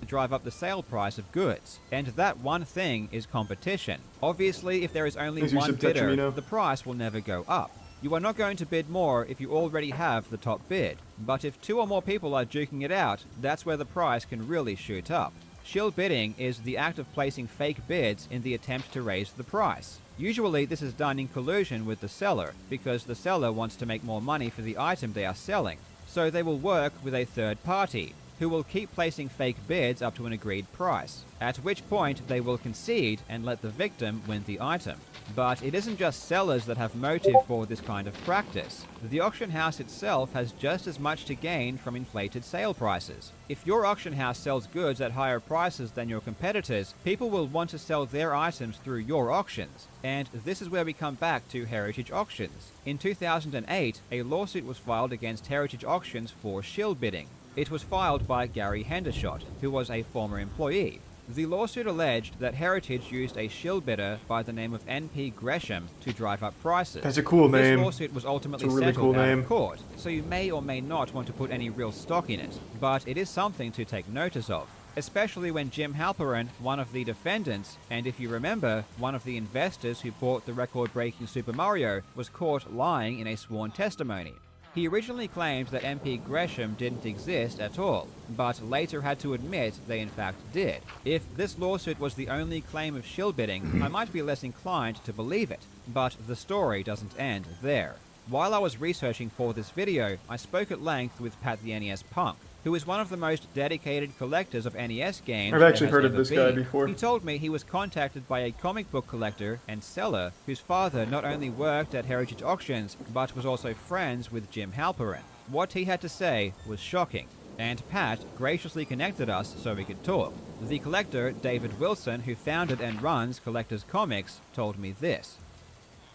drive up the sale price of goods, and that one thing is competition. Obviously, if there is only one bidder, the price will never go up. You are not going to bid more if you already have the top bid, but if 2 or more people are duking it out, that's where the price can really shoot up. Shill bidding is the act of placing fake bids in the attempt to raise the price. Usually this is done in collusion with the seller, because the seller wants to make more money for the item they are selling. So they will work with a third party, who will keep placing fake bids up to an agreed price, at which point they will concede and let the victim win the item. But it isn't just sellers that have motive for this kind of practice. The auction house itself has just as much to gain from inflated sale prices. If your auction house sells goods at higher prices than your competitors, people will want to sell their items through your auctions. And this is where we come back to heritage auctions. In 2008, a lawsuit was filed against heritage auctions for shill bidding. It was filed by Gary Hendershot, who was a former employee. The lawsuit alleged that Heritage used a shill bidder by the name of N.P. Gresham to drive up prices. That's a cool name. This lawsuit was ultimately settled out of court, so you may or may not want to put any real stock in it, but it is something to take notice of, especially when Jim Halperin, one of the defendants, and if you remember, one of the investors who bought the record-breaking Super Mario, was caught lying in a sworn testimony. He originally claimed that MP Gresham didn't exist at all, but later had to admit they in fact did. If this lawsuit was the only claim of shill bidding, I might be less inclined to believe it, but the story doesn't end there. While I was researching for this video, I spoke at length with Pat the NES Punk, who is one of the most dedicated collectors of NES games. I've actually heard of this guy before. He told me he was contacted by a comic book collector and seller whose father not only worked at Heritage Auctions, but was also friends with Jim Halperin. What he had to say was shocking, and Pat graciously connected us so we could talk. The collector, David Wilson, who founded and runs Collectors Comics, told me this.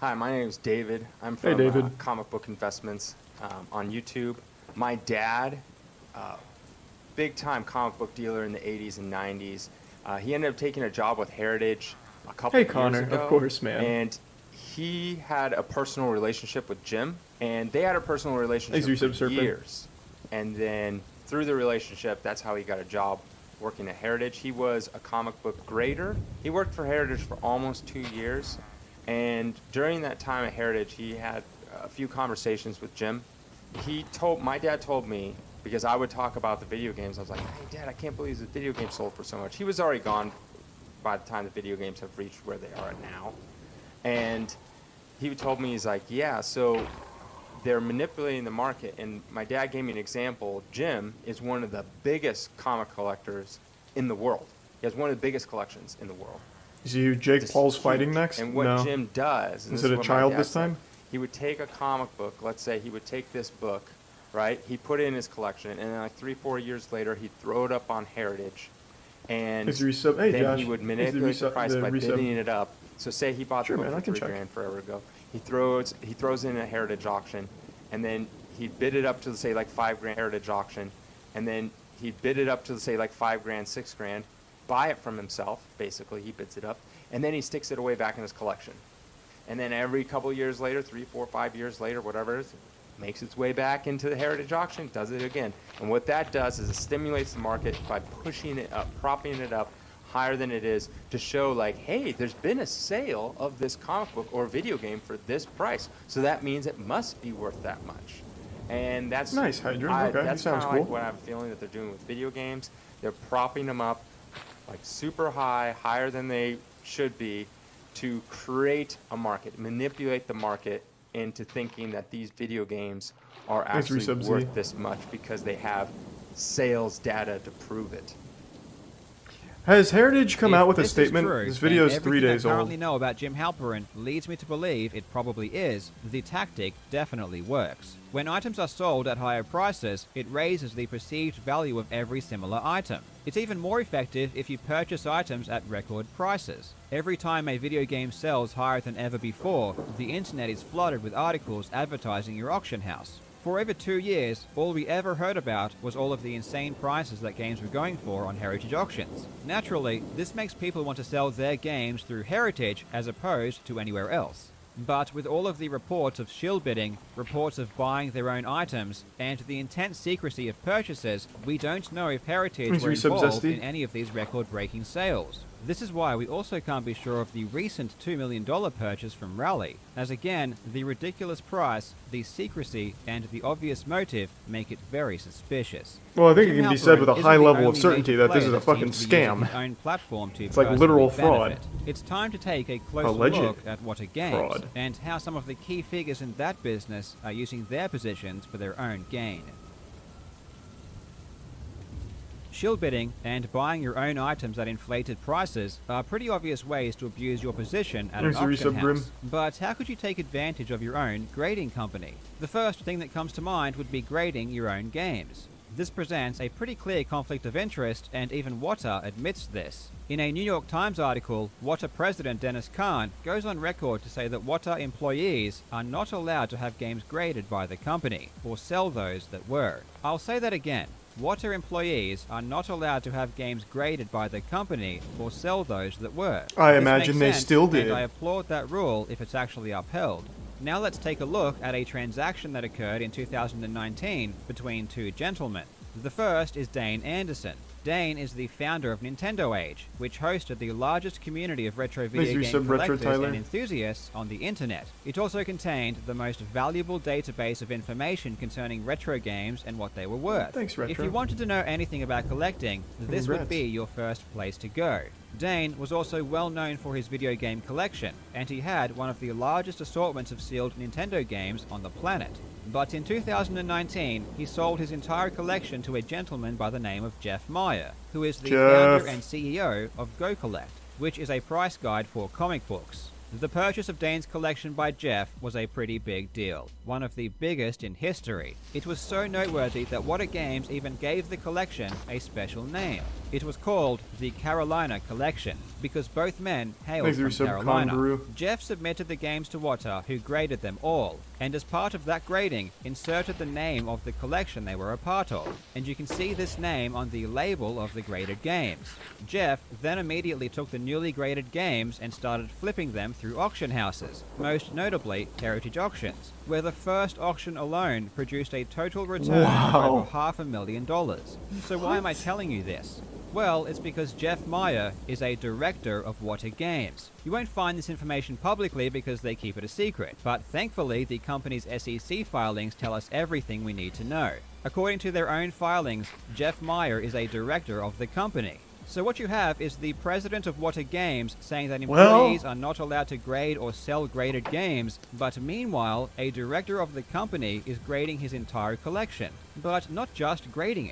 Hi, my name is David. I'm from Comic Book Investments on YouTube. My dad, big-time comic book dealer in the 80s and 90s. He ended up taking a job with Heritage a couple of years ago. Hey, Connor, of course, man. And he had a personal relationship with Jim, and they had a personal relationship for years. And then through the relationship, that's how he got a job working at Heritage. He was a comic book grader. He worked for Heritage for almost 2 years. And during that time at Heritage, he had a few conversations with Jim. My dad told me, because I would talk about the video games, I was like, hey, Dad, I can't believe the video game sold for so much. He was already gone by the time the video games have reached where they are now. And he told me, he's like, yeah, so they're manipulating the market. And my dad gave me an example. Jim is one of the biggest comic collectors in the world. He has one of the biggest collections in the world. Is you Jake Paul's fighting next? And what Jim does... Is it a child this time? He would take a comic book, let's say he would take this book, right? He'd put it in his collection, and then like 3-4 years later, he'd throw it up on Heritage, and then he would manipulate the price by bidding it up. So say he bought the book for $3,000 forever ago. He throws it in a Heritage auction, and then he'd bid it up to, say, like $5,000 Heritage auction, and then he'd bid it up to, say, like $5,000, $6,000, buy it from himself, basically, he bids it up, and then he sticks it away back in his collection. And then every couple of years later, 3, 4, 5 years later, whatever it is, makes its way back into the Heritage auction, does it again. And what that does is it stimulates the market by pushing it up, propping it up higher than it is to show like, hey, there's been a sale of this comic book or video game for this price. So that means it must be worth that much. And that's nice, Hydra. Okay, that's sounds kind of cool. like what I have a feeling that they're doing with video games. They're propping them up like super high, higher than they should be, to create a market, manipulate the market into thinking that these video games are actually worth this much because they have sales data to prove it. Has Heritage come out with a statement? This video is 3 days old. Everything I currently know about Jim Halperin leads me to believe it probably is. The tactic definitely works. When items are sold at higher prices, it raises the perceived value of every similar item. It's even more effective if you purchase items at record prices. Every time a video game sells higher than ever before, the internet is flooded with articles advertising your auction house. For over 2 years, all we ever heard about was all of the insane prices that games were going for on Heritage auctions. Naturally, this makes people want to sell their games through Heritage as opposed to anywhere else. But with all of the reports of shield bidding, reports of buying their own items, and the intense secrecy of purchases, we don't know if Heritage were involved in any of these record-breaking sales. This is why we also can't be sure of the recent $2 million purchase from Rally, as again, the ridiculous price, the secrecy, and the obvious motive make it very suspicious. Well, I think it can be said with a high level of certainty that this is a fucking scam. It's like literal fraud. It's time to take a closer look at Wata Games, and how some of the key figures in that business are using their positions for their own gain. Shield bidding and buying your own items at inflated prices are pretty obvious ways to abuse your position at an auction house. But how could you take advantage of your own grading company? The first thing that comes to mind would be grading your own games. This presents a pretty clear conflict of interest, and even Wata admits this. In a New York Times article, Wata president Dennis Kahn goes on record to say that Wata employees are not allowed to have games graded by the company, or sell those that were. I'll say that again. Wata employees are not allowed to have games graded by the company or sell those that were. I imagine they still did. And I applaud that rule if it's actually upheld. Now let's take a look at a transaction that occurred in 2019 between two gentlemen. The first is Dane Anderson. Dane is the founder of Nintendo Age, which hosted the largest community of retro video game collectors and enthusiasts on the internet. It also contained the most valuable database of information concerning retro games and what they were worth. Thanks, Retro. If you wanted to know anything about collecting, this would be your first place to go. Dane was also well known for his video game collection, and he had one of the largest assortments of sealed Nintendo games on the planet. But in 2019, he sold his entire collection to a gentleman by the name of Jeff Meyer, who is the founder and CEO of Go Collect, which is a price guide for comic books. The purchase of Dane's collection by Jeff was a pretty big deal, one of the biggest in history. It was so noteworthy that Wata Games even gave the collection a special name. It was called the Carolina Collection, because both men hailed from Carolina. Jeff submitted the games to Wata, who graded them all, and as part of that grading, inserted the name of the collection they were a part of, and you can see this name on the label of the graded games. Jeff then immediately took the newly graded games and started flipping them through auction houses, most notably Heritage Auctions, where the first auction alone produced a total return of over $500,000. So why am I telling you this? Well, it's because Jeff Meyer is a director of Wata Games. You won't find this information publicly because they keep it a secret, but thankfully the company's SEC filings tell us everything we need to know. According to their own filings, Jeff Meyer is a director of the company. So what you have is the president of Wata Games saying that employees are not allowed to grade or sell graded games, but meanwhile, a director of the company is grading his entire collection. But not just grading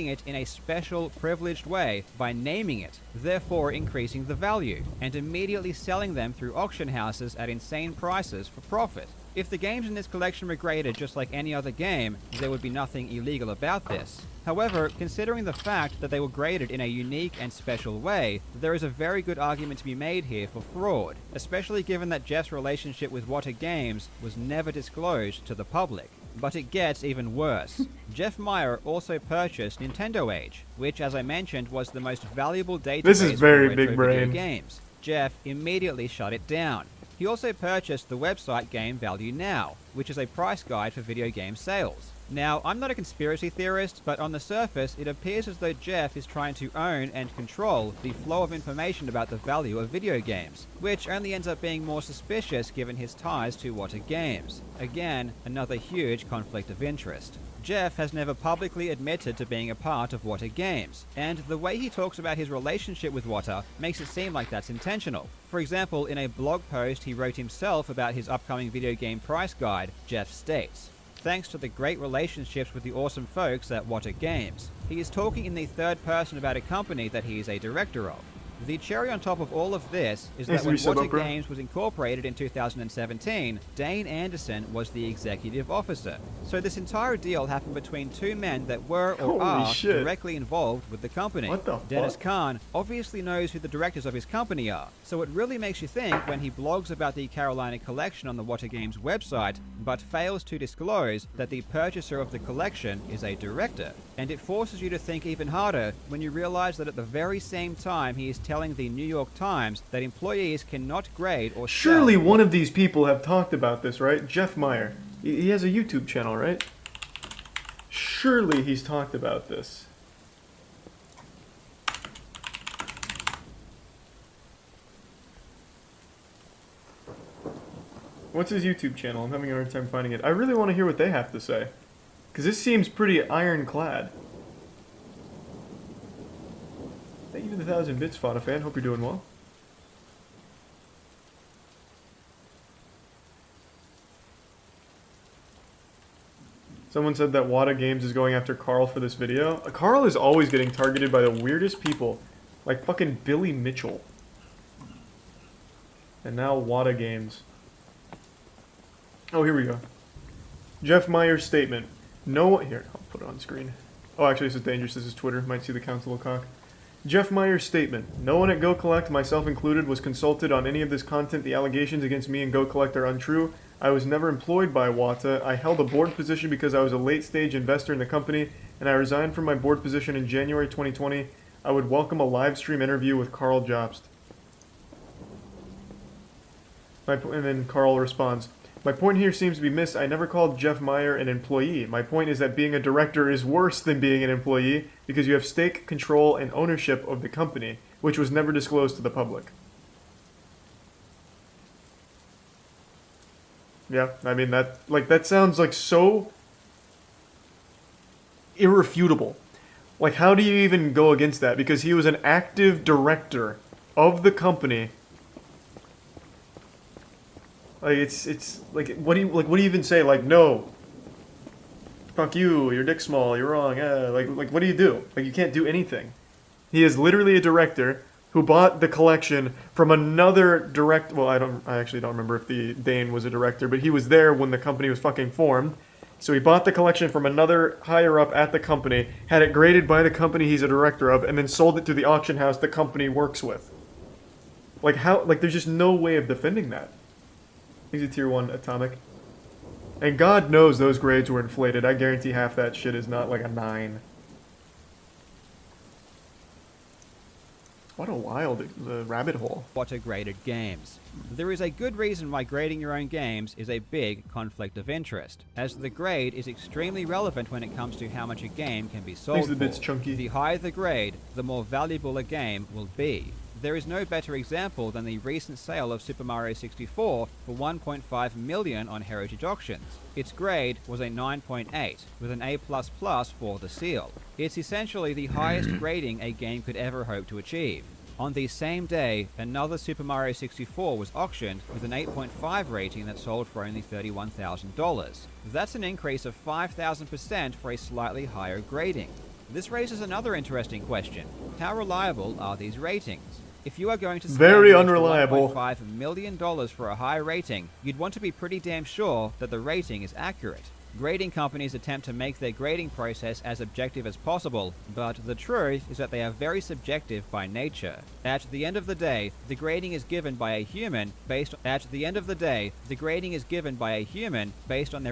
it in a special, privileged way by naming it, therefore increasing the value, and immediately selling them through auction houses at insane prices for profit. If the games in this collection were graded just like any other game, there would be nothing illegal about this. However, considering the fact that they were graded in a unique and special way, there is a very good argument to be made here for fraud, especially given that Jeff's relationship with Wata Games was never disclosed to the public. But it gets even worse. Jeff Meyer also purchased Nintendo Age, which, as I mentioned, was the most valuable database for retro video games. Jeff immediately shut it down. He also purchased the website Game Value Now, which is a price guide for video game sales. Now, I'm not a conspiracy theorist, but on the surface, it appears as though Jeff is trying to own and control the flow of information about the value of video games, which only ends up being more suspicious given his ties to Wata Games. Again, another huge conflict of interest. Jeff has never publicly admitted to being a part of Wata Games, and the way he talks about his relationship with Wata makes it seem like that's intentional. For example, in a blog post he wrote himself about his upcoming video game price guide, Jeff states, "Thanks to the great relationships with the awesome folks at Wata Games." He is talking in the third person about a company that he is a director of. The cherry on top of all of this is that when Wata Games was incorporated in 2017, Dane Anderson was the executive officer. So this entire deal happened between two men that were or are directly involved with the company. Dennis Kahn obviously knows who the directors of his company are, so it really makes you think when he blogs about the Carolina collection on the Wata Games website, but fails to disclose that the purchaser of the collection is a director. And it forces you to think even harder when you realize that at the very same time he is telling the New York Times that employees cannot grade or Surely one of these people have talked about this, right? Jeff Meyer. He has a YouTube channel, right? Surely he's talked about this. What's his YouTube channel? I'm having a hard time finding it. I really want to hear what they have to say. Because this seems pretty ironclad. Thank you for the 1,000 bits, Fada fan. Hope you're doing well. Someone said that Wada Games is going after Carl for this video. Carl is always getting targeted by the weirdest people. Like fucking Billy Mitchell. And now Wada Games. Oh, here we go. Jeff Meyer's statement. No, here, I'll put it on screen. Oh, actually, this is dangerous. This is Twitter. Might see the council of cock. Jeff Meyer's statement. No one at Go Collect, myself included, was consulted on any of this content. The allegations against me and Go Collect are untrue. I was never employed by Wata. I held a board position because I was a late-stage investor in the company, and I resigned from my board position in January 2020. I would welcome a live stream interview with Carl Jobst. And then Carl responds, my point here seems to be missed. I never called Jeff Meyer an employee. My point is that being a director is worse than being an employee because you have stake, control, and ownership of the company, which was never disclosed to the public. Yeah, I mean, that sounds like so irrefutable. Like, how do you even go against that? Because he was an active director of the company. Like, it's like, what do you even say? Like, no, fuck you, your dick's small, you're wrong. Like, what do you do? Like, you can't do anything. He is literally a director who bought the collection from another well, I actually don't remember if the Dane was a director, but he was there when the company was fucking formed. So he bought the collection from another higher up at the company, had it graded by the company he's a director of, and then sold it to the auction house the company works with. Like, how, like, there's just no way of defending that. He's a tier 1 atomic. And God knows those grades were inflated. I guarantee half that shit is not like a 9. What a wild rabbit hole. Wata graded games. There is a good reason why grading your own games is a big conflict of interest, as the grade is extremely relevant when it comes to how much a game can be sold for. The bits chunky. The higher the grade, the more valuable a game will be. There is no better example than the recent sale of Super Mario 64 for $1.5 million on Heritage Auctions. Its grade was a 9.8, with an A++ for the seal. It's essentially the highest grading a game could ever hope to achieve. On the same day, another Super Mario 64 was auctioned with an 8.5 rating that sold for only $31,000. That's an increase of 5,000% for a slightly higher grading. This raises another interesting question. How reliable are these ratings? If you are going to spend very unreliable $1.5 million for a high rating, you'd want to be pretty damn sure that the rating is accurate. Grading companies attempt to make their grading process as objective as possible, but the truth is that they are very subjective by nature. At the end of the day, the grading is given by a human based on their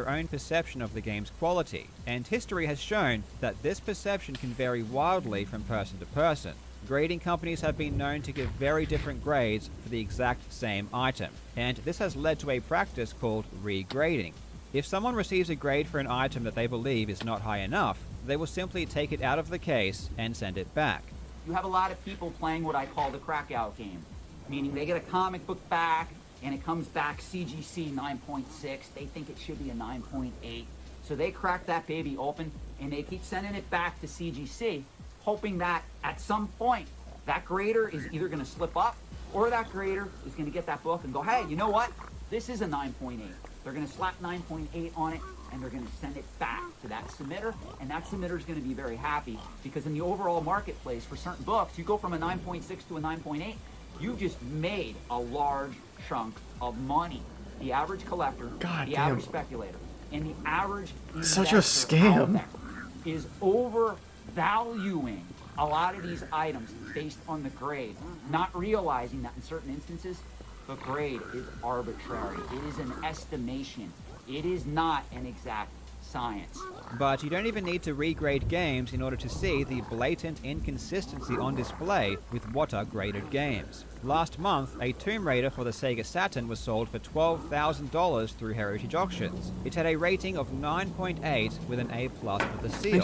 own perception of the game's quality, and history has shown that this perception can vary wildly from person to person. Grading companies have been known to give very different grades for the exact same item, and this has led to a practice called regrading. If someone receives a grade for an item that they believe is not high enough, they will simply take it out of the case and send it back. You have a lot of people playing what I call the crack-out game, meaning they get a comic book back, and it comes back CGC 9.6. They think it should be a 9.8. So they crack that baby open, and they keep sending it back to CGC, hoping that at some point, that grader is either going to slip up, or that grader is going to get that book and go, hey, you know what? This is a 9.8. They're going to slap 9.8 on it, and they're going to send it back to that submitter, and that submitter is going to be very happy, because in the overall marketplace for certain books, you go from a 9.6 to a 9.8, you've just made a large chunk of money. The average collector, average speculator, and the average such a scam is overvaluing a lot of these items based on the grade, not realizing that in certain instances, the grade is arbitrary. It is an estimation. It is not an exact science. But you don't even need to regrade games in order to see the blatant inconsistency on display with Wata graded games. Last month, a Tomb Raider for the Sega Saturn was sold for $12,000 through Heritage Auctions. It had a rating of 9.8 with an A+ with the seal,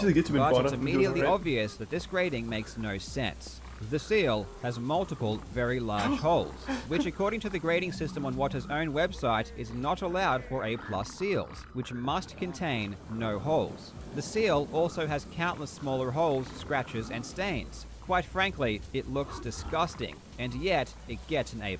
but it's immediately obvious that this grading makes no sense. The seal has multiple very large holes, which according to the grading system on Wata's own website is not allowed for A+ seals, which must contain no holes. The seal also has countless smaller holes, scratches and stains. Quite frankly, it looks disgusting, and yet it gets an A+.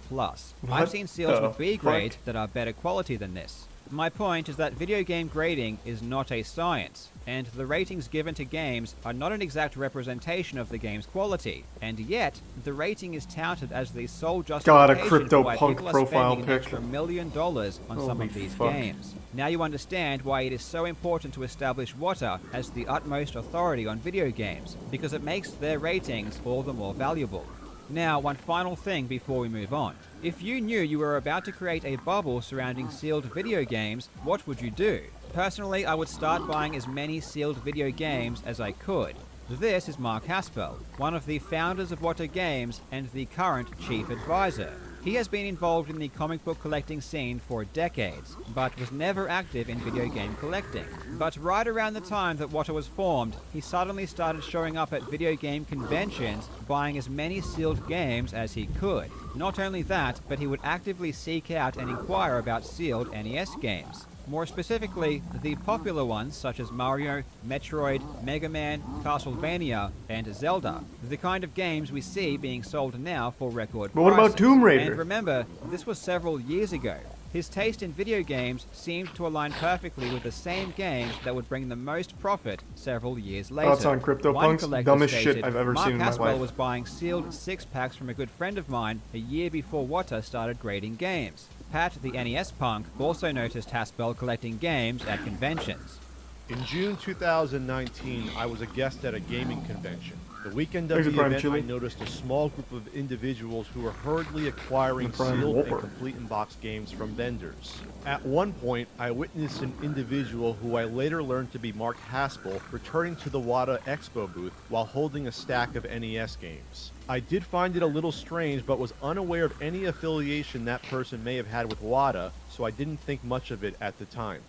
I've seen seals with B grade that are better quality than this. My point is that video game grading is not a science, and the ratings given to games are not an exact representation of the game's quality, and yet the rating is touted as the sole justification for why people are spending an extra $1 million on some of these games. Now you understand why it is so important to establish Wata as the utmost authority on video games, because it makes their ratings all the more valuable. Now, one final thing before we move on. If you knew you were about to create a bubble surrounding sealed video games, what would you do? Personally, I would start buying as many sealed video games as I could. This is Mark Haspel, one of the founders of Wata Games and the current chief advisor. He has been involved in the comic book collecting scene for decades, but was never active in video game collecting. But right around the time that Wata was formed, he suddenly started showing up at video game conventions, buying as many sealed games as he could. Not only that, but he would actively seek out and inquire about sealed NES games. More specifically, the popular ones such as Mario, Metroid, Mega Man, Castlevania, and Zelda. The kind of games we see being sold now for record prices. But what about Tomb Raider? And remember, this was several years ago. His taste in video games seemed to align perfectly with the same games that would bring the most profit several years later. Thoughts on CryptoPunks? Dumbest shit I've ever seen in my life. Mark Haspel was buying sealed 6-packs from a good friend of mine a year before Wata started grading games. Pat, the NES punk, also noticed Haspel collecting games at conventions. In June 2019, I was a guest at a gaming convention. The weekend of the event, I noticed a small group of individuals who were hurriedly acquiring sealed and complete in-box games from vendors. At one point, I witnessed an individual who I later learned to be Mark Haspel returning to the Wata Expo booth while holding a stack of NES games. I did find it a little strange, but was unaware of any affiliation that person may have had with Wata, so I didn't think much of it at the time.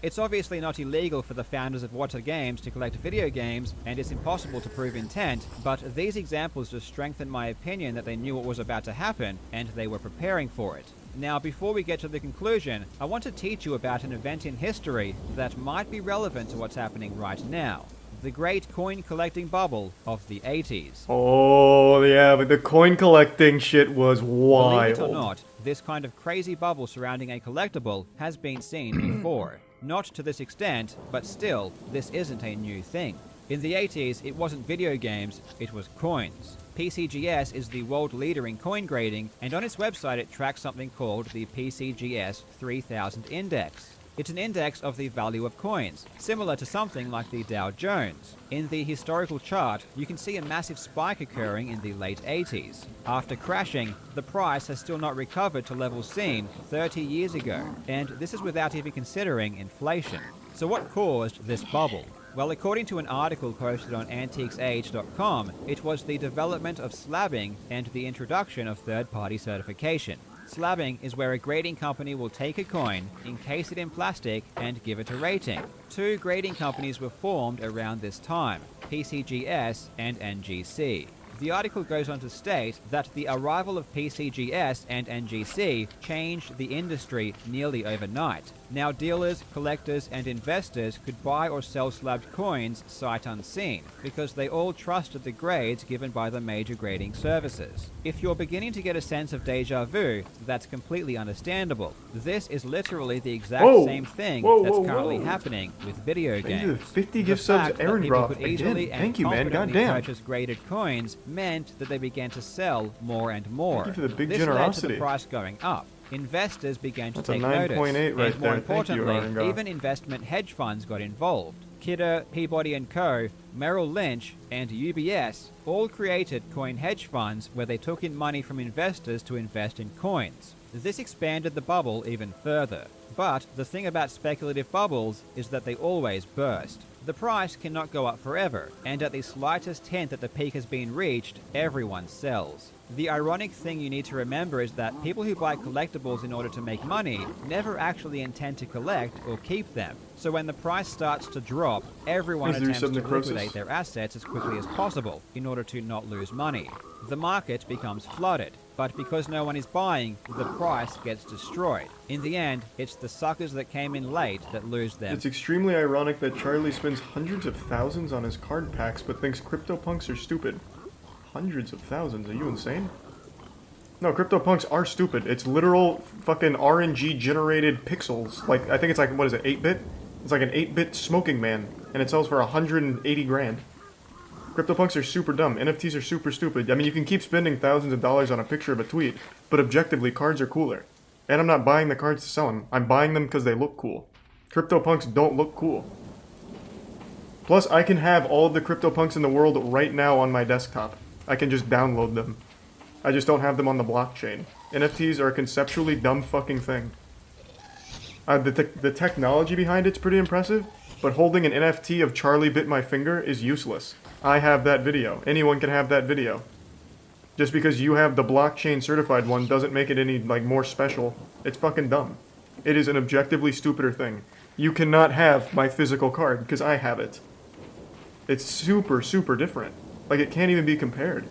It's obviously not illegal for the founders of Wata Games to collect video games, and it's impossible to prove intent, but these examples just strengthen my opinion that they knew what was about to happen, and they were preparing for it. Now, before we get to the conclusion, I want to teach you about an event in history that might be relevant to what's happening right now. The great coin collecting bubble of the 80s. Oh, yeah, but the coin collecting shit was wild. Believe it or not, this kind of crazy bubble surrounding a collectible has been seen before. Not to this extent, but still, this isn't a new thing. In the 80s, it wasn't video games, it was coins. PCGS is the world leader in coin grading, and on its website it tracks something called the PCGS 3000 Index. It's an index of the value of coins, similar to something like the Dow Jones. In the historical chart, you can see a massive spike occurring in the late 80s. After crashing, the price has still not recovered to levels seen 30 years ago, and this is without even considering inflation. So what caused this bubble? Well, according to an article posted on antiquesage.com, it was the development of slabbing and the introduction of third-party certification. Slabbing is where a grading company will take a coin, encase it in plastic, and give it a rating. Two grading companies were formed around this time, PCGS and NGC. The article goes on to state that the arrival of PCGS and NGC changed the industry nearly overnight. Now dealers, collectors, and investors could buy or sell slabbed coins sight unseen, because they all trusted the grades given by the major grading services. If you're beginning to get a sense of deja vu, that's completely understandable. This is literally the exact same thing that's currently happening with video games. 50 gift subs, Aaron Roth. Again, thank you, man. Goddamn. Purchase graded coins meant that they began to sell more and more. Thank you for the big this generosity. led to the price going up. Investors began to That's take a 9.8 notice, right and more there. importantly, Thank you, even investment hedge funds got involved. Kidder, Peabody & Co., Merrill Lynch, and UBS all created coin hedge funds where they took in money from investors to invest in coins. This expanded the bubble even further. But the thing about speculative bubbles is that they always burst. The price cannot go up forever, and at the slightest hint that the peak has been reached, everyone sells. The ironic thing you need to remember is that people who buy collectibles in order to make money never actually intend to collect or keep them. So when the price starts to drop, everyone attempts to liquidate their assets as quickly as possible in order to not lose money. The market becomes flooded, but because no one is buying, the price gets destroyed. In the end, it's the suckers that came in late that lose them. It's extremely ironic that Charlie spends hundreds of thousands on his card packs but thinks CryptoPunks are stupid. Hundreds of thousands? Are you insane? No, CryptoPunks are stupid. It's literal fucking RNG generated pixels. Like, I think it's like, what is it, 8-bit? It's like an 8-bit smoking man, and it sells for 180 grand. CryptoPunks are super dumb. NFTs are super stupid. I mean, you can keep spending thousands of dollars on a picture of a tweet, but objectively, cards are cooler. And I'm not buying the cards to sell them. I'm buying them because they look cool. CryptoPunks don't look cool. Plus, I can have all of the CryptoPunks in the world right now on my desktop. I can just download them. I just don't have them on the blockchain. NFTs are a conceptually dumb fucking thing. The technology behind it's pretty impressive, but holding an NFT of Charlie Bit My Finger is useless. I have that video. Anyone can have that video. Just because you have the blockchain certified one doesn't make it any, like, more special. It's fucking dumb. It is an objectively stupider thing. You cannot have my physical card because I have it. It's super, super different. Like, it can't even be compared.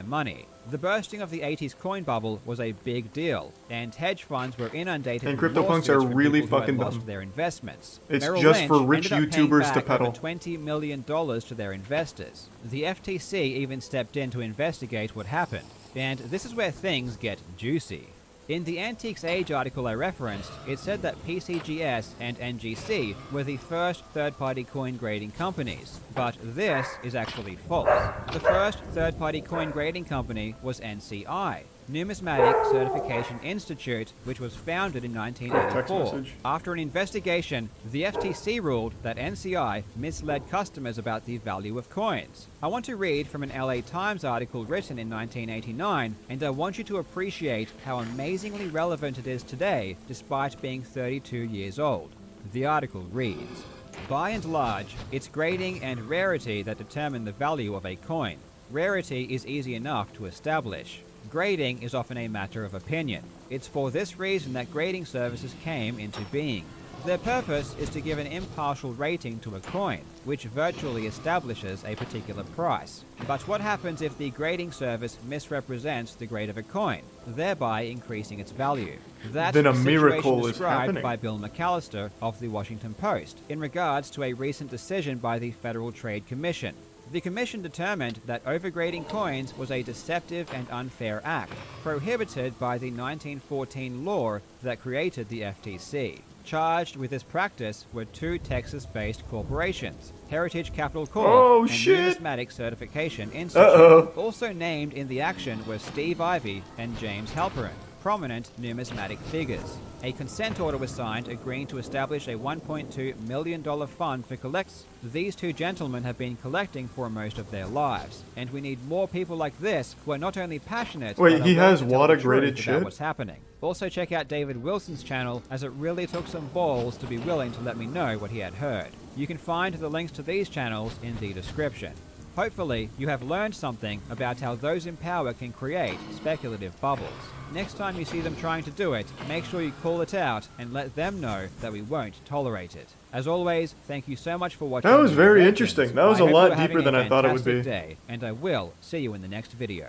Money. The bursting of the 80s coin bubble was a big deal, and hedge funds were inundated. And CryptoPunks are really fucking dumb. Their investments. It's Merrill just Lynch for rich ended up YouTubers paying to back peddle. over $20 million to their investors. The FTC even stepped in to investigate what happened, and this is where things get juicy. In the Antiques Age article I referenced, it said that PCGS and NGC were the first third-party coin grading companies, but this is actually false. The first third-party coin grading company was NCI, Numismatic Certification Institute, which was founded in 1984. After an investigation, the FTC ruled that NCI misled customers about the value of coins. I want to read from an LA Times article written in 1989, and I want you to appreciate how amazingly relevant it is today, despite being 32 years old. The article reads, "By and large, it's grading and rarity that determine the value of a coin. Rarity is easy enough to establish. Grading is often a matter of opinion. It's for this reason that grading services came into being. Their purpose is to give an impartial rating to a coin, which virtually establishes a particular price. But what happens if the grading service misrepresents the grade of a coin, thereby increasing its value? That's then a the miracle situation is described happening. by Bill McAllister of the Washington Post in regards to a recent decision by the Federal Trade Commission. The Commission determined that overgrading coins was a deceptive and unfair act, prohibited by the 1914 law that created the FTC. Charged with this practice were two Texas-based corporations, Heritage Capital Corp. And Numismatic Certification Institute. Also named in the action were Steve Ivey and James Halperin, prominent numismatic figures. A consent order was signed agreeing to establish a $1.2 million fund for collects. These two gentlemen have been collecting for most of their lives, and we need more people like this who are not only passionate Wait, but he are has willing to tell water the truth graded about shit? what's happening. Also check out David Wilson's channel, as it really took some balls to be willing to let me know what he had heard. You can find the links to these channels in the description. Hopefully, you have learned something about how those in power can create speculative bubbles. Next time you see them trying to do it, make sure you call it out and let them know that we won't tolerate it. As always, thank you so much for watching. That was very interesting. That was a lot deeper than I thought it would be. Day, and I will see you in the next video.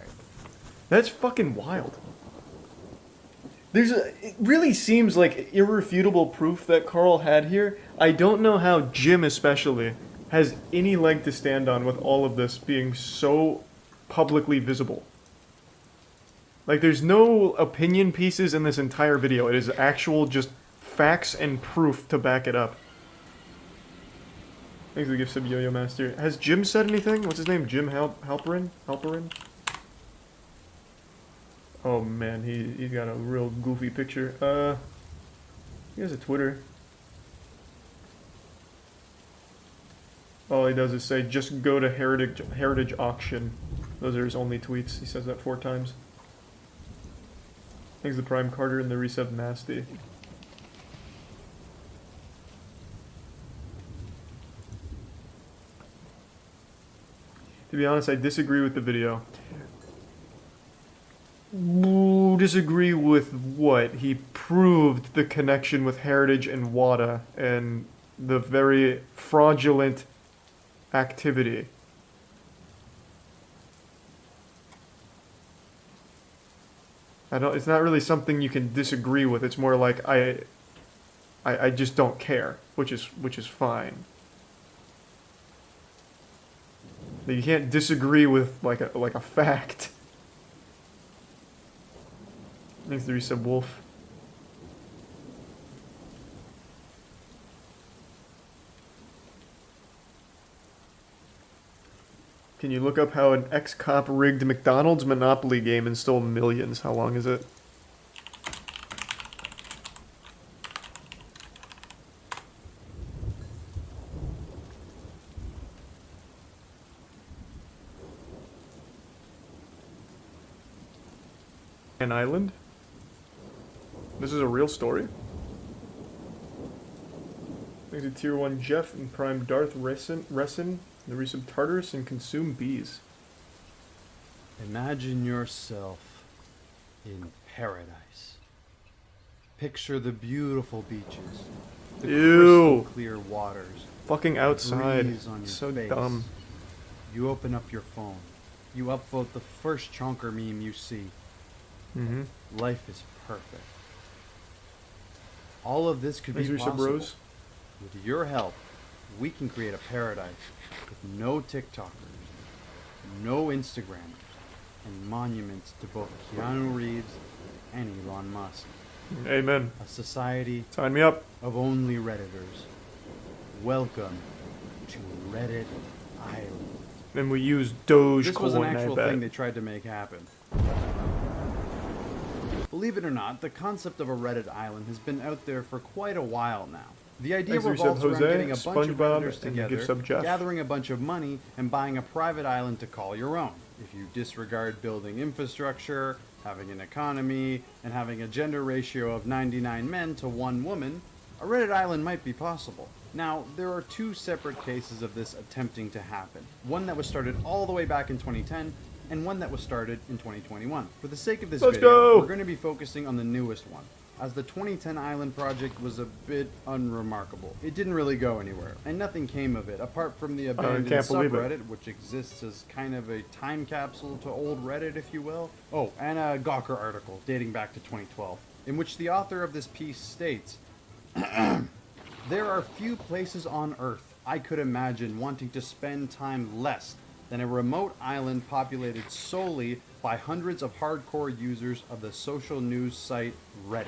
That's fucking wild. It really seems like irrefutable proof that Carl had here. I don't know how Jim especially has any leg to stand on with all of this being so publicly visible. Like, there's no opinion pieces in this entire video. It is actual just facts and proof to back it up. Thanks for the gift sub, Yo-Yo Master. Has Jim said anything? What's his name? Jim Halperin? Oh man, he got a real goofy picture. He has a Twitter. All he does is say, just go to Heritage Auction. Those are his only tweets. He says that 4 times. Thanks to Prime Carter and the resub Nasty. To be honest, I disagree with the video. Ooh, disagree with what? He proved the connection with Heritage and WADA and the very fraudulent activity. It's not really something you can disagree with. It's more like I just don't care, which is fine. You can't disagree with like a fact. Thanks to resub Wolf. Can you look up how an ex-cop rigged McDonald's Monopoly game and stole millions? How long is it? An island? This is a real story? Thanks to Tier 1 Jeff and Prime Darth Ressin, the resub Tartarus, and Consume Bees. Imagine yourself in paradise. Picture the beautiful beaches, the crystal clear waters. Fucking outside. On your so face. Dumb. You open up your phone. You upvote the first chonker meme you see. Mm-hmm. Life is perfect. All of this could be possible. Rose. With your help, we can create a paradise with no TikTokers, no Instagrammers, and monuments to both Keanu Reeves and Elon Musk. Amen. A society Sign me up. of only Redditors. Welcome to Reddit Island. And we use Dogecoin. This was an actual thing they tried to make happen. Believe it or not, the concept of a Reddit island has been out there for quite a while now. The idea revolves around getting a bunch of Redditors together, gathering a bunch of money, and buying a private island to call your own. If you disregard building infrastructure, having an economy, and having a gender ratio of 99 men to 1 woman, a Reddit island might be possible. Now, there are 2 separate cases of this attempting to happen. One that was started all the way back in 2010, and one that was started in 2021. For the sake of this video, we're going to be focusing on the newest one, as the 2010 Island project was a bit unremarkable. It didn't really go anywhere, and nothing came of it, apart from the abandoned subreddit, which exists as kind of a time capsule to old Reddit, if you will. Oh, and a Gawker article dating back to 2012, in which the author of this piece states, there are few places on Earth I could imagine wanting to spend time less than a remote island populated solely by hundreds of hardcore users of the social news site Reddit.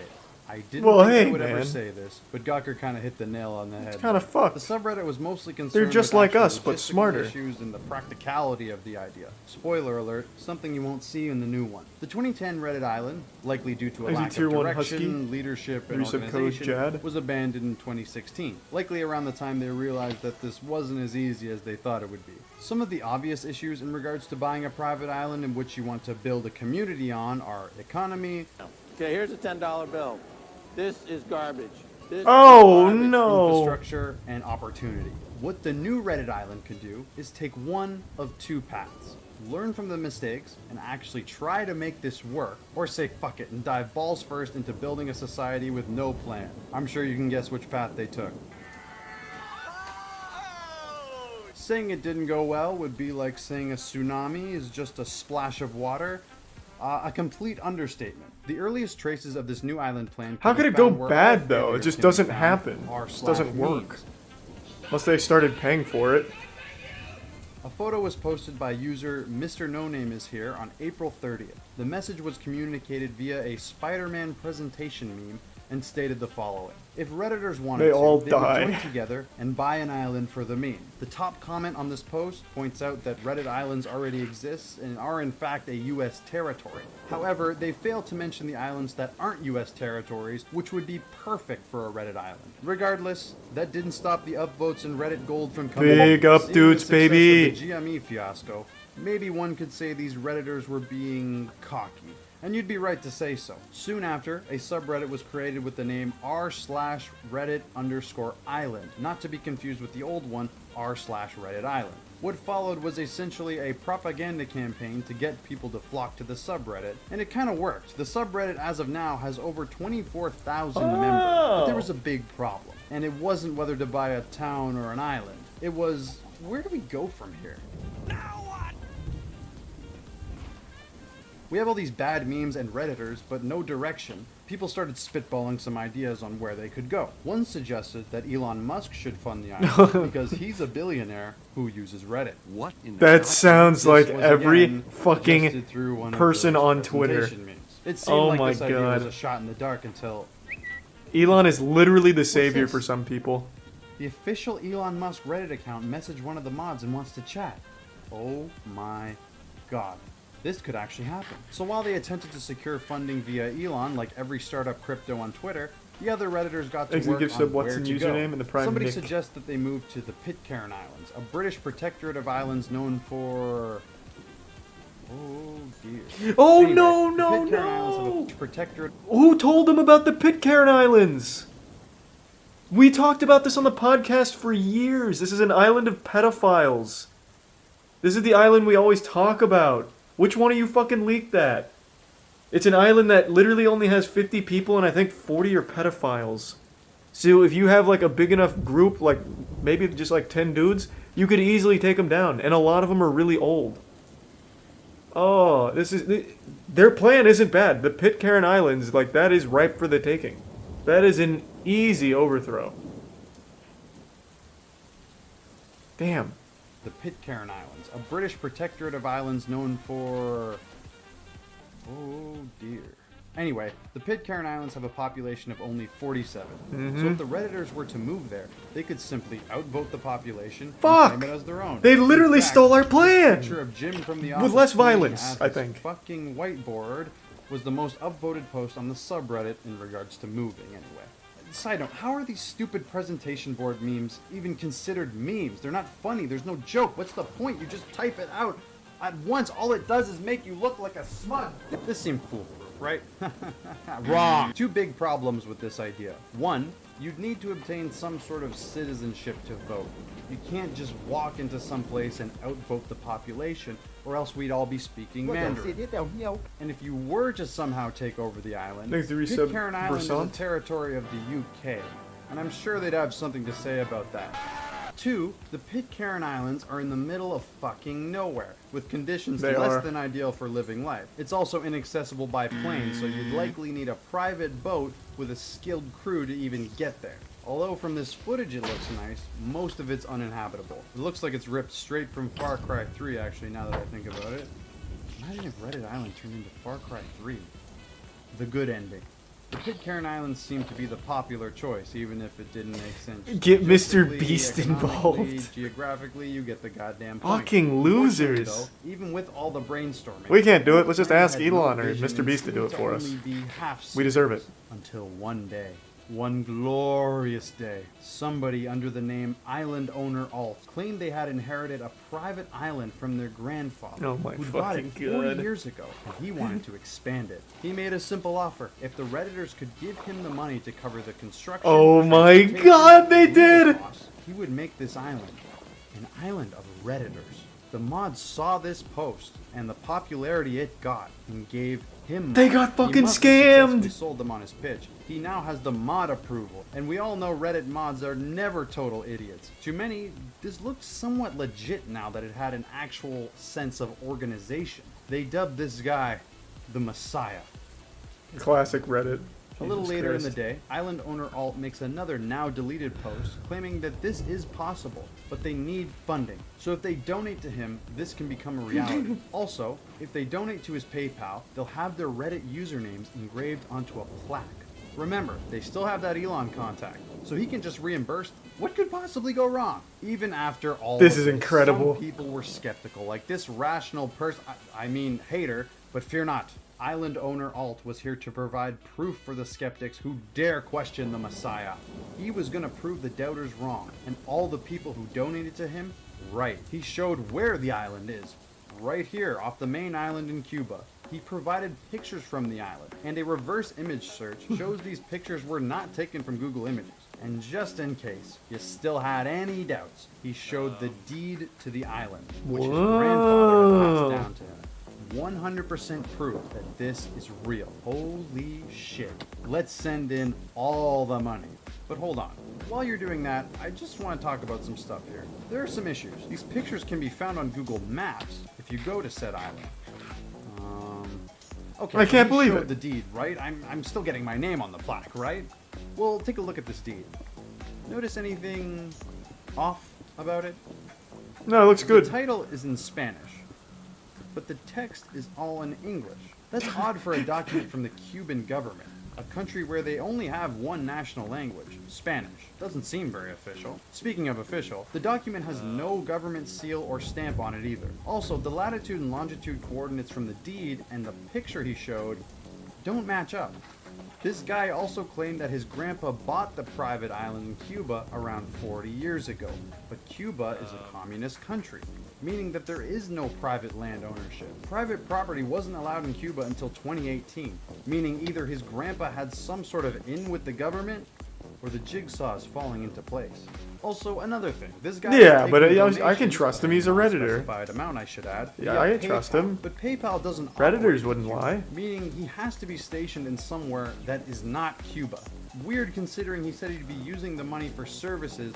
I didn't think I would ever say this, but Gawker kind of hit the nail on the head. It's kind of fucked. The subreddit was mostly concerned They're just with like us, but smarter. issues and the practicality of the idea. Spoiler alert, something you won't see in the new one. The 2010 Reddit Island, likely due to a lack of direction, leadership, and organization, was abandoned in 2016, likely around the time they realized that this wasn't as easy as they thought it would be. Some of the obvious issues in regards to buying a private island in which you want to build a community on are economy. Okay, here's a $10 bill. This is garbage. This no! Infrastructure and opportunity. What the new Reddit island could do is take one of 2 paths. Learn from the mistakes and actually try to make this work, or say fuck it and dive balls first into building a society with no plan. I'm sure you can guess which path they took. Saying it didn't go well would be like saying a tsunami is just a splash of water. A complete understatement. The earliest traces of this new island plan. How could it go bad though? It just doesn't happen. It doesn't work. Unless they started paying for it. A photo was posted by user Mr. No Name is here on April 30th. The message was communicated via a Spider-Man presentation meme and stated the following. If Redditors wanted they would join together and buy an island for the meme. The top comment on this post points out that Reddit islands already exist and are in fact a US territory. However, they fail to mention the islands that aren't US territories, which would be perfect for a Reddit island. Regardless, that didn't stop the upvotes in Reddit Gold from coming. Big up dudes, baby! The GME fiasco. Maybe one could say these Redditors were being cocky. And you'd be right to say so. Soon after, a subreddit was created with the name r/Reddit_island, not to be confused with the old one, r/Reddit Island. What followed was essentially a propaganda campaign to get people to flock to the subreddit, and it kind of worked. The subreddit as of now has over 24,000 members, but there was a big problem. And it wasn't whether to buy a town or an island. It was, where do we go from here? We have all these bad memes and Redditors, but no direction. People started spitballing some ideas on where they could go. One suggested that Elon Musk should fund the island because he's a billionaire who uses Reddit. What? That sounds like every fucking person on Twitter. It seemed like this idea was a shot in the dark until... Elon is literally the savior for some people. The official Elon Musk Reddit account messaged one of the mods and wants to chat. Oh my god. This could actually happen. So while they attempted to secure funding via Elon, like every startup crypto on Twitter, the other Redditors got to work on where to go. And the Somebody suggests that they move to the Pitcairn Islands, a British protectorate of islands known for... Oh dear. Oh anyway, no! Islands have a protectorate... Who told them about the Pitcairn Islands? We talked about this on the podcast for years. This is an island of pedophiles. This is the island we always talk about. Which one of you fucking leaked that? It's an island that literally only has 50 people and I think 40 are pedophiles. So if you have like a big enough group, like maybe just like 10 dudes, you could easily take them down. And a lot of them are really old. Oh, their plan isn't bad. The Pitcairn Islands, like that is ripe for the taking. That is an easy overthrow. Damn. The Pitcairn Islands, a British protectorate of islands known for... Oh dear. Anyway, the Pitcairn Islands have a population of only 47. So if the Redditors were to move there, they could simply outvote the population and claim it as their own. They literally stole our plan! Picture of Jim from the office with less violence, I think. Fucking whiteboard was the most upvoted post on the subreddit in regards to moving anyway. Side note, how are these stupid presentation board memes even considered memes? They're not funny, there's no joke. What's the point? You just type it out at once. All it does is make you look like a smug. This seemed foolproof, right? Wrong. Two big problems with this idea. One, you'd need to obtain some sort of citizenship to vote. You can't just walk into some place and outvote the population, or else we'd all be speaking Mandarin. And if you were to somehow take over the island, Pitcairn Island is a territory of the UK, and I'm sure they'd have something to say about that. Two, the Pitcairn Islands are in the middle of fucking nowhere, with conditions less than ideal for living life. It's also inaccessible by plane, so you'd likely need a private boat with a skilled crew to even get there. Although from this footage it looks nice, most of it's uninhabitable. It looks like it's ripped straight from Far Cry 3 actually, now that I think about it. Imagine if Reddit Island turned into Far Cry 3. The good ending. The Pitcairn Islands seem to be the popular choice, even if it didn't make sense. Get Mr. Beast involved. Geographically, you get the goddamn point. Fucking losers. Though, even with all the brainstorming, we can't do it. Let's just ask Elon or Mr. Beast to do it for us. We deserve it. Until one day. One glorious day, somebody under the name Island Owner Alt claimed they had inherited a private island from their grandfather, who bought it 40 years ago, and he wanted to expand it. He made a simple offer. If the Redditors could give him the money to cover the construction... Oh my god, they did! Costs, he would make this island an island of Redditors. The mods saw this post and the popularity it got and gave him money. They got fucking scammed! He sold them on his pitch. He now has the mod approval, and we all know Reddit mods are never total idiots. To many, this looks somewhat legit now that it had an actual sense of organization. They dubbed this guy the Messiah. Classic Reddit. A little later in the day, Island Owner Alt makes another now deleted post claiming that this is possible, but they need funding. So if they donate to him, this can become a reality. Also, if they donate to his PayPal, they'll have their Reddit usernames engraved onto a plaque. Remember, they still have that Elon contact, so he can just reimburse them. What could possibly go wrong? Even after all this is incredible. Some people were skeptical, like this rational person, I mean hater, but fear not. Island owner Alt was here to provide proof for the skeptics who dare question the Messiah. He was going to prove the doubters wrong, and all the people who donated to him, right. He showed where the island is, right here off the main island in Cuba. He provided pictures from the island, and a reverse image search shows these pictures were not taken from Google Images. And just in case you still had any doubts, he showed the deed to the island, which his grandfather passed down to him. 100% proof that this is real. Holy shit. Let's send in all the money. But hold on. While you're doing that, I just want to talk about some stuff here. There are some issues. These pictures can be found on Google Maps if you go to said island. Okay, I can't believe it. The deed, right? I'm still getting my name on the plaque, right? Well, take a look at this deed. Notice anything off about it? No, it looks good. The title is in Spanish, but the text is all in English. That's odd for a document from the Cuban government, a country where they only have one national language, Spanish. Doesn't seem very official. Speaking of official, the document has no government seal or stamp on it either. Also, the latitude and longitude coordinates from the deed and the picture he showed don't match up. This guy also claimed that his grandpa bought the private island in Cuba around 40 years ago. But Cuba is a communist country, meaning that there is no private land ownership. Private property wasn't allowed in Cuba until 2018, meaning either his grandpa had some sort of in with the government, or the jigsaw is falling into place. Also, another thing, this guy... Yeah, but I can trust him, he's a Redditor. Amount, I should add. Yeah, I trust him. But PayPal doesn't... Redditors wouldn't lie. Meaning he has to be stationed in somewhere that is not Cuba. Weird considering he said he'd be using the money for services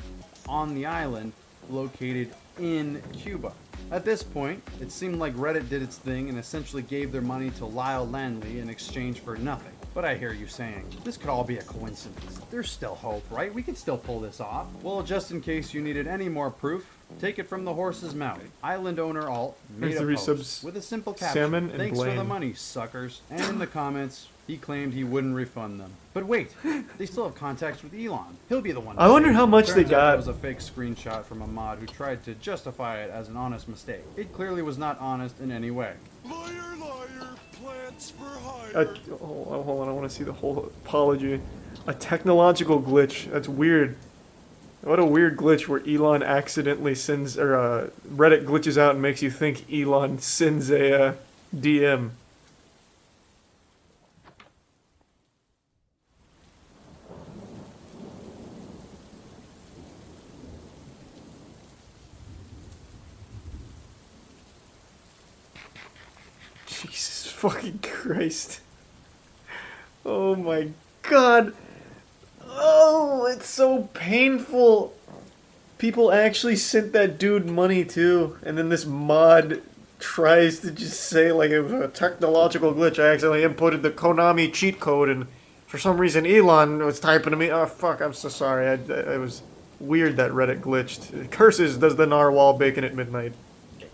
on the island located in Cuba. At this point, it seemed like Reddit did its thing and essentially gave their money to Lyle Landley in exchange for nothing. But I hear you saying, this could all be a coincidence. There's still hope, right? We can still pull this off. Well, just in case you needed any more proof, take it from the horse's mouth. Island owner Alt made a post with a simple caption, "Thanks for the money, suckers." And in the comments, he claimed he wouldn't refund them. But wait, they still have contacts with Elon. He'll be the one. I wonder how much they got. It was a fake screenshot from a mod who tried to justify it as an honest mistake. It clearly was not honest in any way. Liar, liar, plants for hire. Hold on, I want to see the whole apology. A technological glitch. That's weird. What a weird glitch where Elon accidentally sends, or Reddit glitches out and makes you think Elon sends a DM. Jesus fucking Christ. Oh my god. Oh, it's so painful. People actually sent that dude money too, and then this mod tries to just say like it was a technological glitch. I accidentally inputted the Konami cheat code, and for some reason Elon was typing to me. Oh fuck, I'm so sorry. It was weird that Reddit glitched. Curses does the narwhal bacon at midnight.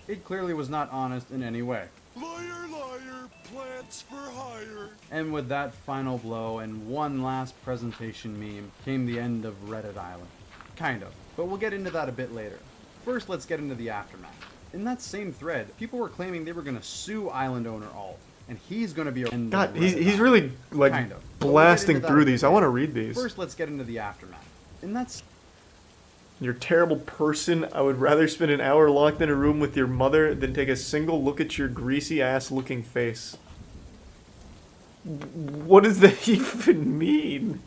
It clearly was not honest in any way. Liar, liar, plants for hire. And with that final blow and one last presentation meme came the end of Reddit Island. Kind of, but we'll get into that a bit later. First, let's get into the aftermath. In that same thread, people were claiming they were going to sue island owner Alt, and he's going to be... God, he's really, like, kind of. Blasting through these. I want to read these. First, let's get into the aftermath. And that's... You're a terrible person. I would rather spend an hour locked in a room with your mother than take a single look at your greasy-ass looking face. What does that even mean?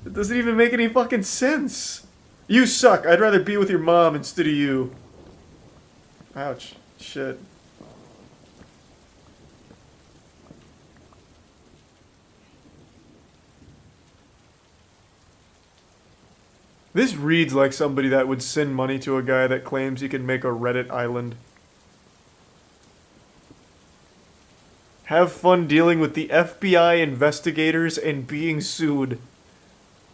It doesn't even make any fucking sense. You suck. I'd rather be with your mom instead of you. Ouch. Shit. This reads like somebody that would send money to a guy that claims he can make a Reddit island. Have fun dealing with the FBI investigators and being sued.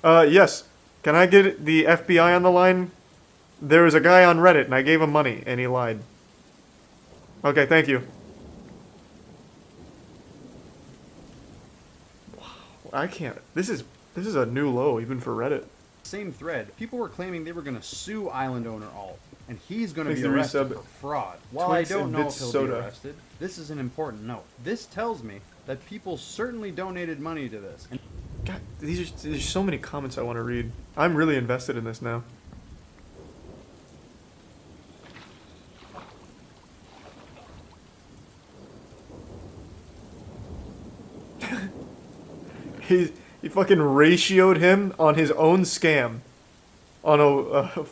Yes. Can I get the FBI on the line? There was a guy on Reddit and I gave him money and he lied. Okay, thank you. I can't. This is a new low even for Reddit. Same thread, people were claiming they were going to sue island owner Alt, and he's going to be arrested for fraud. While I don't know if he'll be arrested, this is an important note. This tells me that people certainly donated money to this. And God, there's so many comments I want to read. I'm really invested in this now. He fucking ratioed him on his own scam. On a...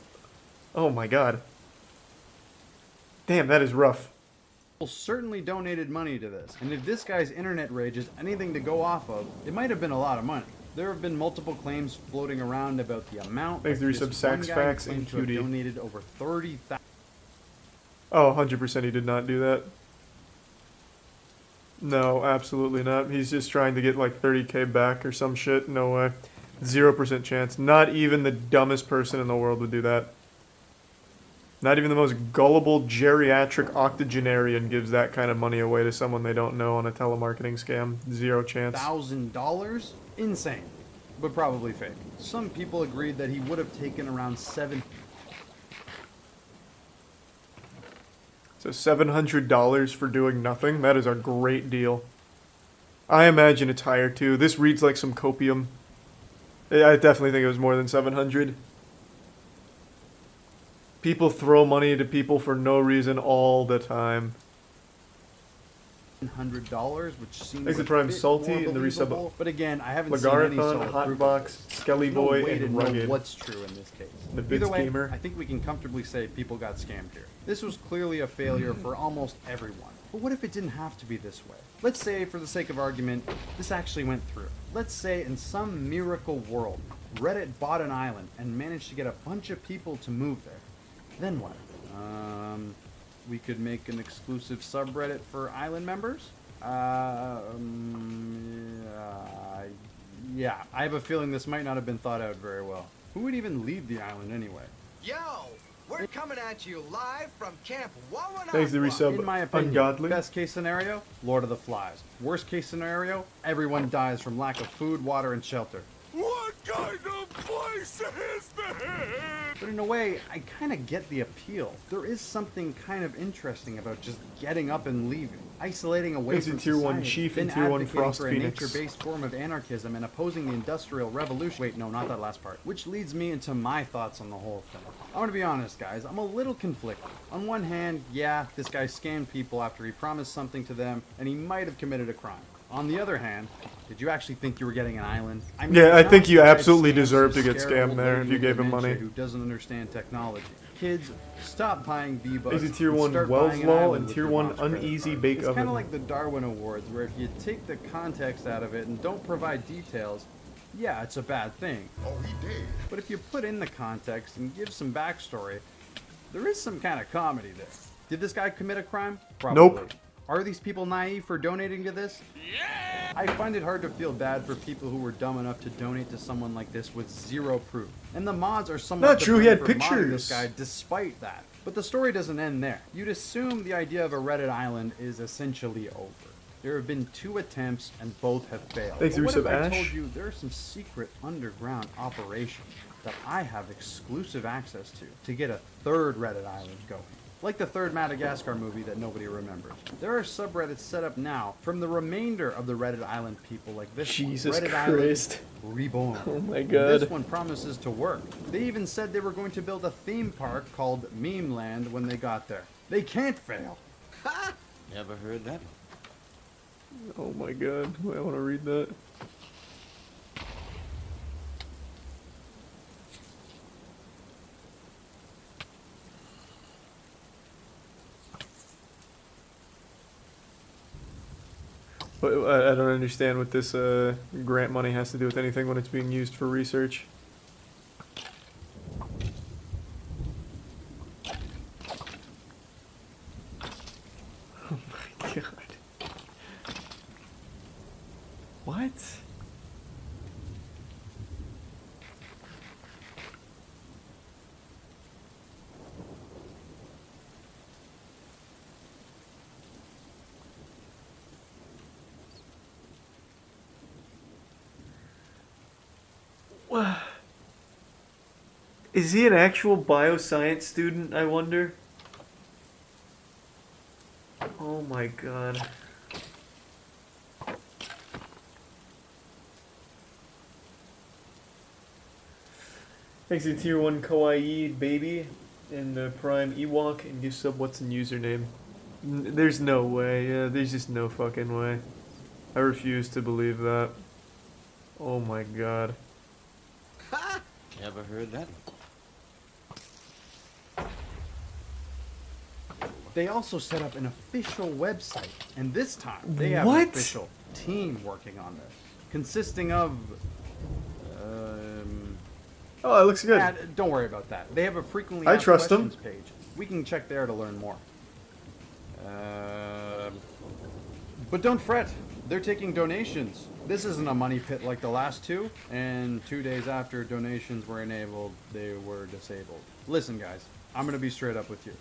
oh my god. Damn, that is rough. People certainly donated money to this. And if this guy's internet rage is anything to go off of, it might have been a lot of money. There have been multiple claims floating around about the amount. Thanks to resub Sax Facts and QD. Donated over 30,000. Oh, 100% he did not do that. No, absolutely not. He's just trying to get like 30k back or some shit. No way. 0% chance. Not even the dumbest person in the world would do that. Not even the most gullible geriatric octogenarian gives that kind of money away to someone they don't know on a telemarketing scam. 0 chance. $1,000? Insane. But probably fake. Some people agreed that he would have taken around $7. So $700 for doing nothing? That is a great deal. I imagine it's higher too. This reads like some copium. I definitely think it was more than 700. People throw money to people for no reason all the time. $100, which seems like the Prime Salty and the resub. But again, I haven't seen any solid Hotbox, Skelly Boy, and Rugged. What's true in this case? The Bits Gamer. I think we can comfortably say people got scammed here. This was clearly a failure for almost everyone. But what if it didn't have to be this way? Let's say, for the sake of argument, this actually went through. Let's say in some miracle world, Reddit bought an island and managed to get a bunch of people to move there. Then what? We could make an exclusive subreddit for island members? Yeah, I have a feeling this might not have been thought out very well. Who would even leave the island anyway? Yo, we're coming at you live from Camp Wawanakwa. Thanks to resub. In my opinion, Ungodly. Best case scenario, Lord of the Flies. Worst case scenario, everyone dies from lack of food, water, and shelter. What kind of place is this? But in a way, I kind of get the appeal. There is something kind of interesting about just getting up and leaving, isolating away from Tier society, 1 Chief then and Tier 1 advocating Frost for a Phoenix. nature-based form of anarchism and opposing the Industrial Revolution. Wait, no, not that last part. Which leads me into my thoughts on the whole thing. I want to be honest, guys. I'm a little conflicted. On one hand, yeah, this guy scammed people after he promised something to them, and he might have committed a crime. On the other hand, did you actually think you were getting an island? I mean, yeah, I think you absolutely deserve to get scammed there if you gave him money. Who doesn't understand technology? Kids, stop buying V-Bucks. Is it Tier 1 Welleslaw and Tier 1 Uneasy Bake Oven? It's kind of like the Darwin Awards, where if you take the context out of it and don't provide details, yeah, it's a bad thing. Oh, he did. But if you put in the context and give some backstory, there is some kind of comedy there. Did this guy commit a crime? Probably. Nope. Are these people naive for donating to this? Yeah! I find it hard to feel bad for people who were dumb enough to donate to someone like this with zero proof. And the mods are somewhat not true, he had for modding pictures. This guy despite that. But the story doesn't end there. You'd assume the idea of a Reddit island is essentially over. There have been 2 attempts and both have failed. Thanks, but what if I Ash? told you there are some secret underground operations that I have exclusive access to get a 3rd Reddit island going? Like the 3rd Madagascar movie that nobody remembers. There are subreddits set up now from the remainder of the Reddit Island people like this Jesus one. Reddit Christ. Island Reborn. Oh my god. This one promises to work. They even said they were going to build a theme park called Meme Land when they got there. They can't fail. Ha! Never heard that. Oh my god, I want to read that. But I don't understand what this grant money has to do with anything when it's being used for research. Oh my god. What? Is he an actual bioscience student, I wonder? Oh my god. Thanks to Tier 1 Kawaii Baby and the Prime Ewok and gift sub what's in username. There's no way, yeah, there's just no fucking way. I refuse to believe that. Oh my god. Ha! Never heard that. They also set up an official website, and this time they have an official team working on this, consisting of. Oh, it looks good. Don't worry about that. They have a frequently asked questions page. We can check there to learn more. But don't fret. They're taking donations. This isn't a money pit like the last two, and 2 days after donations were enabled, they were disabled. Listen, guys, I'm going to be straight up with you.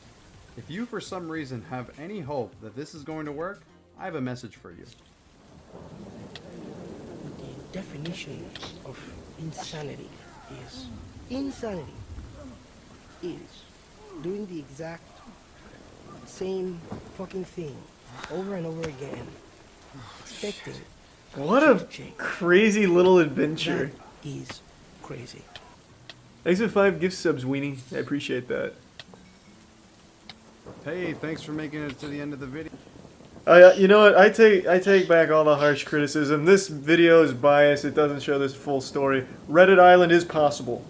If you, for some reason, have any hope that this is going to work, I have a message for you. The definition of insanity is doing the exact same fucking thing over and over again, expecting. What a crazy little adventure. That is crazy. Thanks for 5 gift subs, Weenie. I appreciate that. Hey, thanks for making it to the end of the video. You know what? I take back all the harsh criticism. This video is biased. It doesn't show this full story. Reddit Island is possible.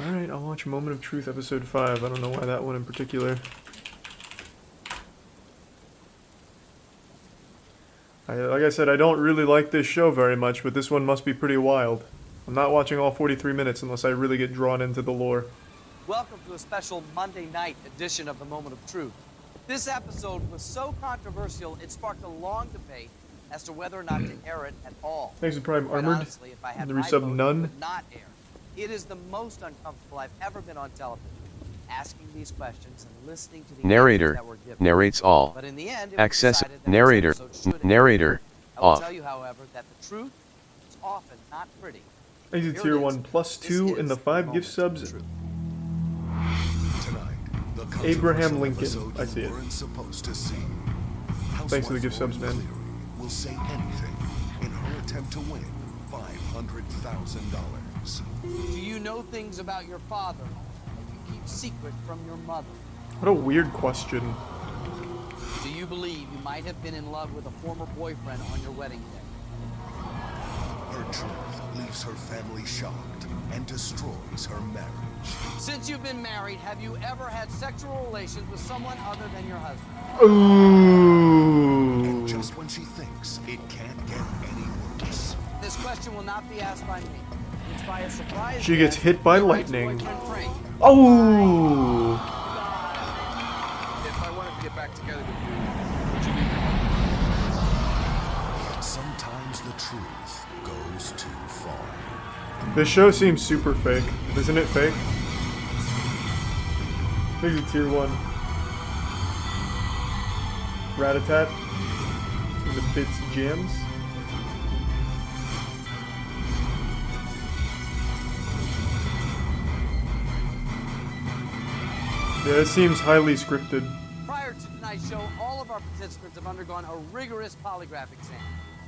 Alright, I'll watch Moment of Truth episode 5. I don't know why that one in particular. Like I said, I don't really like this show very much, but this one must be pretty wild. I'm not watching all 43 minutes unless I really get drawn into the lore. Welcome to a special Monday night edition of The Moment of Truth. This episode was so controversial, it sparked a long debate as to whether or not to air it at all. Thanks to Prime Armored. Honestly, if I had the my resub vote, none. it would not air. It is the most uncomfortable I've ever been on television. Asking these questions and listening to the narrator that were given. Narrates all. But in the end, Access narrator narrator I will off. tell you, however, that the truth is often not pretty. Thanks to Tier 1 plus 2 and the 5 gift subs. Tonight, Abraham Lincoln. I see it. Thanks for the gift subs, man. Will say anything in her attempt to win $500,000. Do you know things about your father that you keep secret from your mother? What a weird question. Do you believe you might have been in love with a former boyfriend on your wedding day? Her truth leaves her family shocked and destroys her marriage. Since you've been married, have you ever had sexual relations with someone other than your husband? Ooh. And just when she thinks it can't get any worse. This question will not be asked by me. It's by a surprise. She gets hit by lightning. Oh! If I wanted to get back together with you, would you be? Sometimes the truth goes too far. This show seems super fake. Isn't it fake? Maybe Tier 1. Ratatat. The bits jams. Yeah, it seems highly scripted. Prior to tonight's show, all of our participants have undergone a rigorous polygraph exam.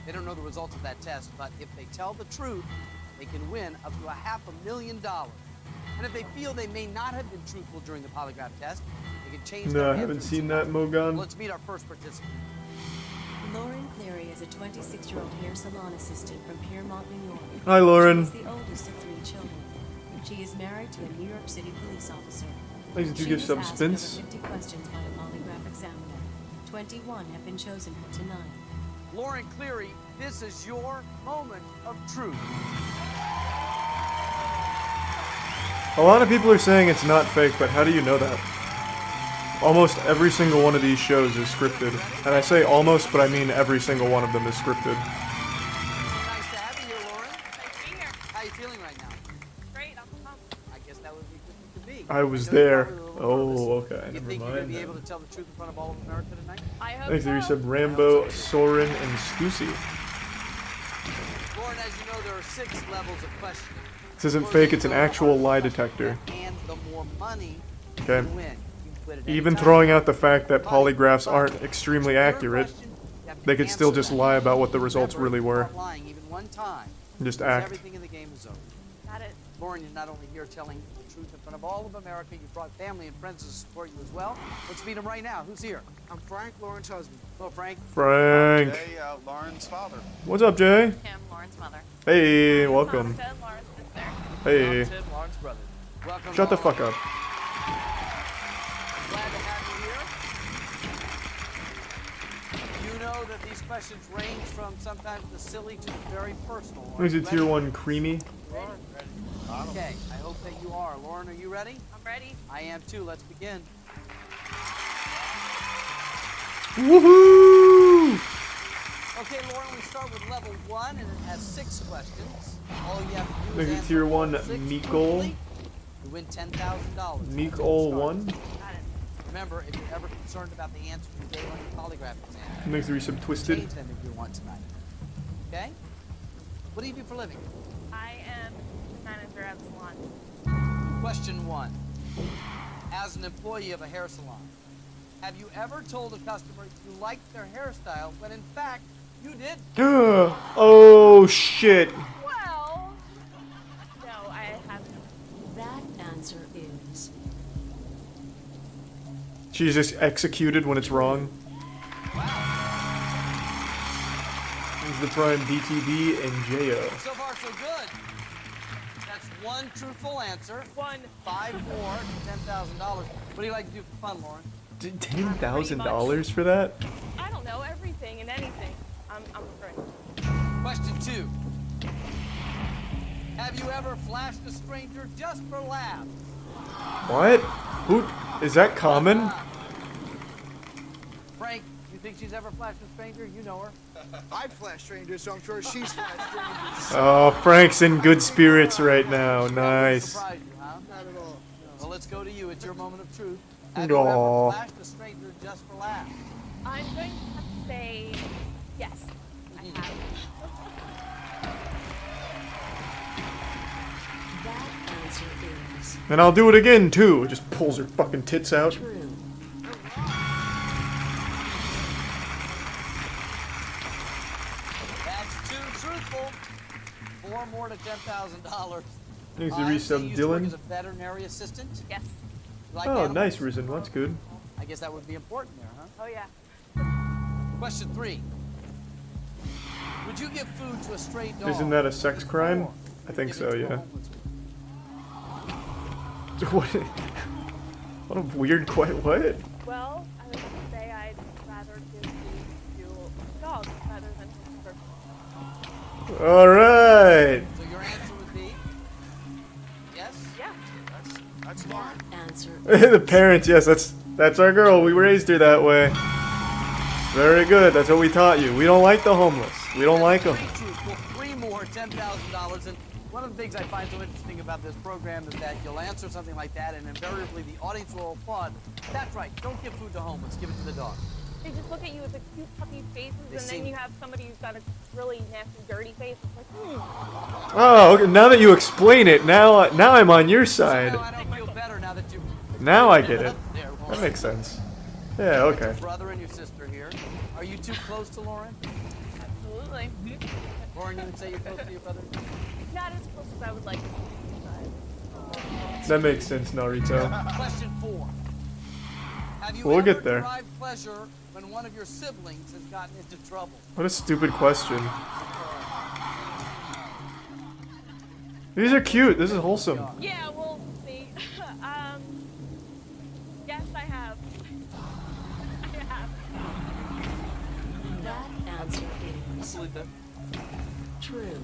They don't know the results of that test, but if they tell the truth, they can win up to $500,000. And if they feel they may not have been truthful during the polygraph test, they can change their No, I answer haven't to seen lie. that, Mogan. Let's meet our first participant. Lauren Cleary is a 26-year-old hair salon assistant from Piermont, New York. Hi, Lauren. She is the oldest of 3 children. She is married to a New York City police officer. Thanks to She give was some asked spins. over 50 questions by a polygraph examiner. 21 have been chosen for tonight. Lauren Cleary, this is your moment of truth. A lot of people are saying it's not fake, but how do you know that? Almost every single one of these shows is scripted. And I say almost, but I mean every single one of them is scripted. Nice to have you here, Lauren. Nice to be here. How are you feeling right now? Great, I'm pumped. I guess that would be good to me. I was there. Oh, okay. You think you're going to be able to tell the truth in front of all of America tonight? I hope Thanks, there you said Rambo, Soren, and Stussy. Lauren, as you know, there are 6 levels of questioning. This isn't fake, it's an actual lie detector. And the more money okay. you win. Even throwing out the fact that polygraphs aren't extremely accurate, they could still just lie about what the results really were. Lying even one time. Just act. Everything in the game is over. Got it. Lauren, you're not only here telling the truth in front of all of America, you brought family and friends to support you as well. Let's meet him right now. Who's here? I'm Frank, Lauren's husband. Hello, Frank. Frank. Jay, Lauren's father. What's up, Jay? Tim, Lauren's mother. Hey, welcome. Monica, Lauren's sister. Hey. I'm Tim, Lauren's brother. Welcome, Shut the fuck up. Glad to have you here. You know that these questions range from sometimes the silly to the very personal. Is it tier 1 creamy? Lauren, ready? Okay, I hope that you are. Lauren, are you ready? I'm ready. I am too. Let's begin. Woohoo! Okay, Lauren, we start with level 1, and it has 6 questions. All you have to do is answer tier 1 Meekle. You win $10,000. Meekle 1? Got it. Remember, if you're ever concerned about the answer you gave on your polygraph exam, Next there is some twisted. change them if you want tonight. Okay? What do you do for a living? I am the manager at the salon. Question 1. As an employee of a hair salon, have you ever told a customer you liked their hairstyle when in fact you did? Oh shit. Well, no, I haven't. That answer is... She's just executed when it's wrong. Here's the prime BTB and JO. So far, so good. That's 1 truthful answer. 1. 5 more, $10,000. What do you like to do for fun, Lauren? $10,000 for that? I don't know, everything and anything. I'm afraid. Question 2. Have you ever flashed a stranger just for laughs? What? Who? Is that common? Frank, you think she's ever flashed a stranger? You know her. I flash strangers, so I'm sure she's flashed strangers. Oh, Frank's in good spirits right now. Nice. Surprise you, huh? Not at all. Well, let's go to you. It's your moment of truth. Have you ever flashed a stranger just for laughs? I'm going to have to say yes, I have. That answer is... And I'll do it again, too. Just pulls her fucking tits out. True. That's 2 truthful. 4 more to $10,000. Thanks to resub Dylan. As a veterinary assistant? Yes. Like Oh, animals? nice, Risen. That's good. I guess that would be important there, huh? Oh, yeah. Question 3. Would you give food to a stray dog? Isn't that a sex crime? I think so, yeah. What a weird what? Well, I would have to say I'd rather give food to dogs rather than to a person. Alright! So your answer would be yes? Yeah. That's Lauren. Answer The parents, yes, that's our girl. We raised her that way. Very good. That's what we taught you. We don't like the homeless. We don't like them. 3 more, $10,000. And one of the things I find so interesting about this program is that you'll answer something like that, and invariably the audience will applaud. That's right. Don't give food to homeless. Give it to the dog. They just look at you with the cute puppy faces, and then you have somebody who's got a really nasty, dirty face. It's like, Oh, okay. Now that you explain it, now I'm on your side. I don't feel better now that you. Now I get it. That makes sense. Yeah, okay. Your brother and your sister here. Are you too close to Lauren? Absolutely. Lauren, you would say you're close to your brother? Not as close as I would like to see, but... That makes sense, Naruto. Question 4. Have you We'll ever get there. derived pleasure when one of your siblings has gotten into trouble? What a stupid question. These are cute. This is wholesome. Yeah, we'll see. Yes, I have. I have. That answer is... True.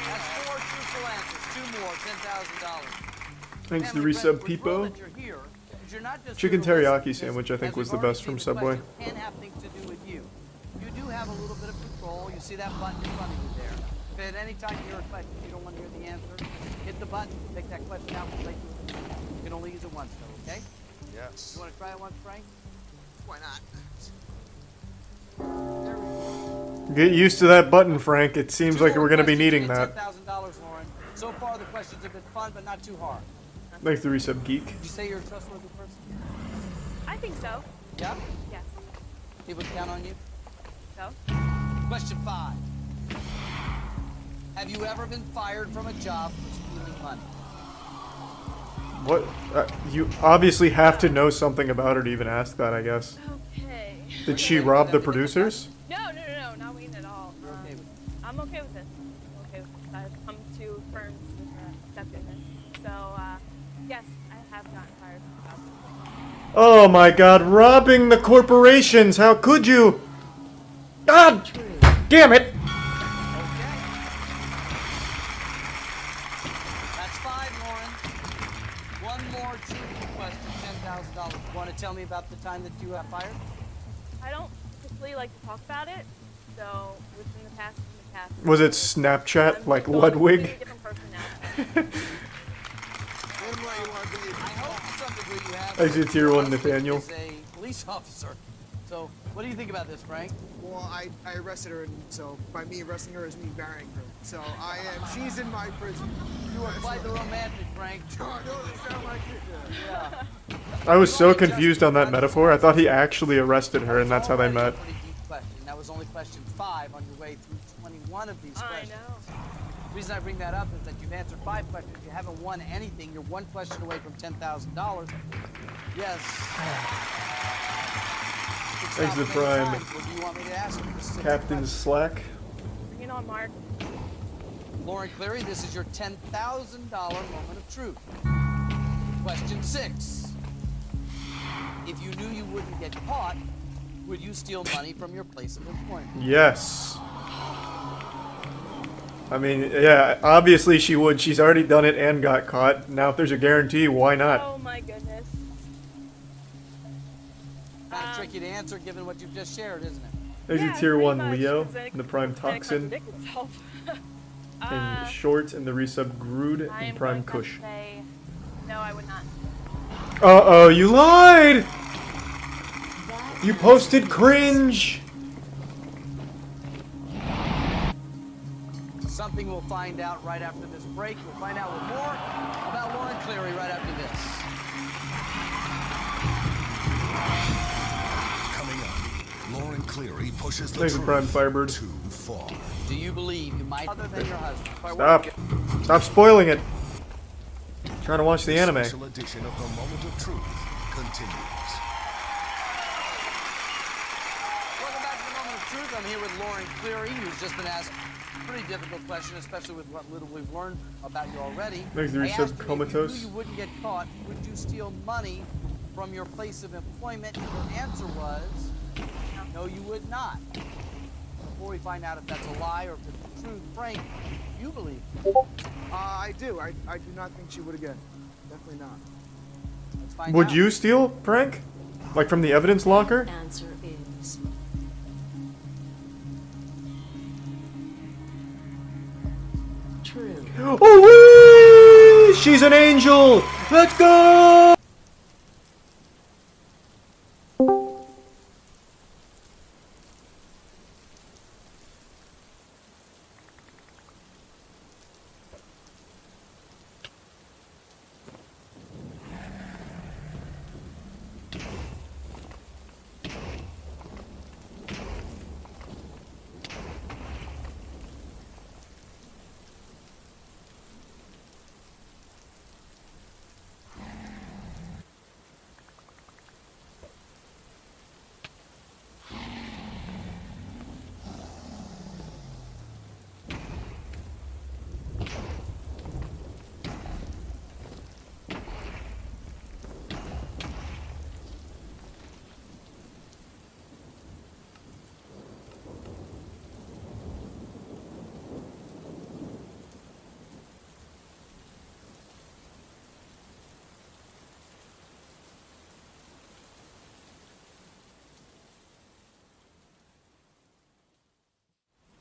That's 4 truthful answers. 2 more, $10,000. Thanks to resub Peepo. Chicken teriyaki sandwich, I think, was the best from Subway. Can have things to do with you. You do have a little bit of control. You see that button in front of you there. If at any time you hear a question you don't want to hear the answer, hit the button, take that question out, and play through it. You can only use it once, though, okay? Yes. You want to try it once, Frank? Why not? Get used to that button, Frank. It seems like we're going to be needing that. $10,000, Lauren. So far, the questions have been fun, but not too hard. Thanks to Resub Geek. Did you say you're a trustworthy person? I think so. Yeah? Yes. People count on you? So? Question 5. Have you ever been fired from a job for stealing money? What? You obviously have to know something about her to even ask that, I guess. Okay. Did she rob the producers? No, not waiting at all. I'm okay with this. I'm okay with this. I've come to terms with accepting this. So, yes, I have gotten fired from jobs. Oh my god, robbing the corporations! How could you? God damn it! That's 5, Lauren. One more true question, $10,000. Want to tell me about the time that you got fired? I don't particularly like to talk about it, so within the past. Was it Snapchat, like Ludwig? I see Tier 1 Nathaniel. Is a police officer. So, what do you think about this, Frank? Well, I arrested her, and so by me arresting her is me burying her. So she's in my prison. You are quite the romantic, Frank. Yeah. I was so confused on that metaphor. I thought he actually arrested her, and that's how they met. That was only question 5 on your way through 21 of these questions. I know. The reason I bring that up is that you've answered 5 questions. You haven't won anything. You're 1 question away from $10,000. Yes. Thanks to Prime. What do you want me to ask you? Captain Slack. Bring it on, Mark. Lauren Cleary, this is your $10,000 moment of truth. Question 6. If you knew you wouldn't get caught, would you steal money from your place of employment? Yes. I mean, yeah, obviously she would. She's already done it and got caught. Now, if there's a guarantee, why not? Oh my goodness. Kind of tricky to answer given what you've just shared, isn't it? There's your Tier 1 Leo, the Prime Toxin, and Short, and the resub Grood, and Prime Kush. No, I would not. Uh-oh, you lied! You posted cringe! Something we'll find out right after this break. We'll find out more about Lauren Cleary right after this. Coming up, Lauren Cleary pushes the Thanks for Prime Firebird. Too far. Do you believe you might other than your husband? Stop. Stop spoiling it. I'm trying to watch the anime. Special edition of the Moment of Truth continues. Welcome back to the Moment of Truth. I'm here with Lauren Cleary, who's just been asked a pretty difficult question, especially with what little we've learned about you already. Thanks, the resub Comatose. If you knew you wouldn't get caught, would you steal money from your place of employment? Your answer was, no, you would not. Before we find out if that's a lie or if it's true, Frank, you believe? I do. I do not think she would again. Definitely not. Let's find Would out. you steal, Frank? Like from the evidence locker? Answer is true. Oh, wee! She's an angel! Let's go!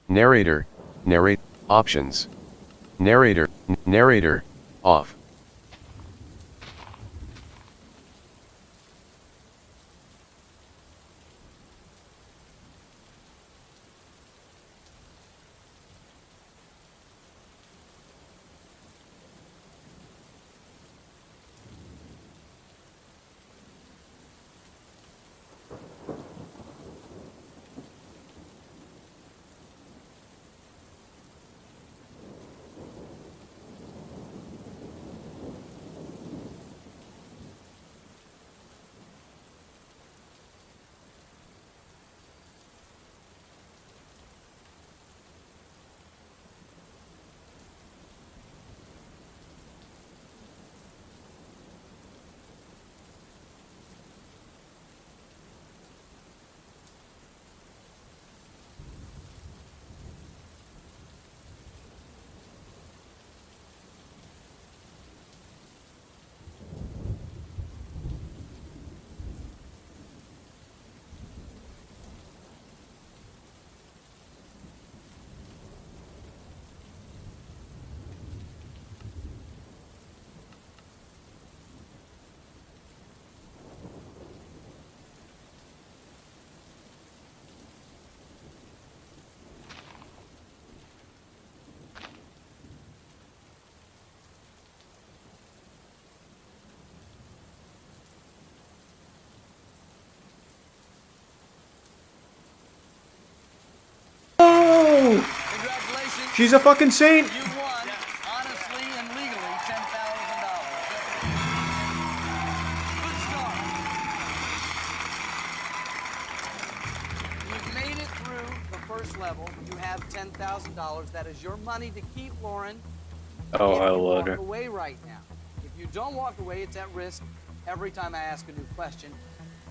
Narrator, narrate. Options. Narrator, off. She's a fucking saint! You won, honestly and legally, $10,000. Good start. You've made it through the first level. You have $10,000. That is your money to keep, Lauren. Oh, if I you love walk her. away right now. If you don't walk away, it's at risk. Every time I ask a new question,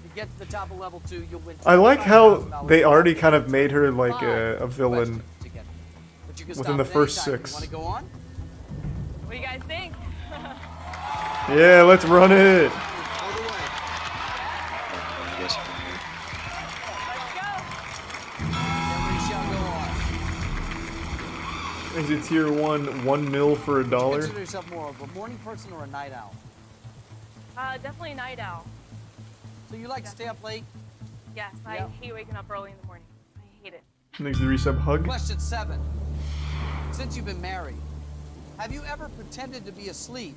to get to the top of level 2, you'll win. I like how they already kind of made her like a villain within the first 6. Want to go on? What do you guys think? Yeah, let's run it. Is it tier 1 mil for $1? Consider yourself more of a morning person or a night owl? Definitely a night owl. So you like to stay up late? Yes, I hate waking up early in the morning. I hate it. Thanks for the resub hug. Question 7. Since you've been married, have you ever pretended to be asleep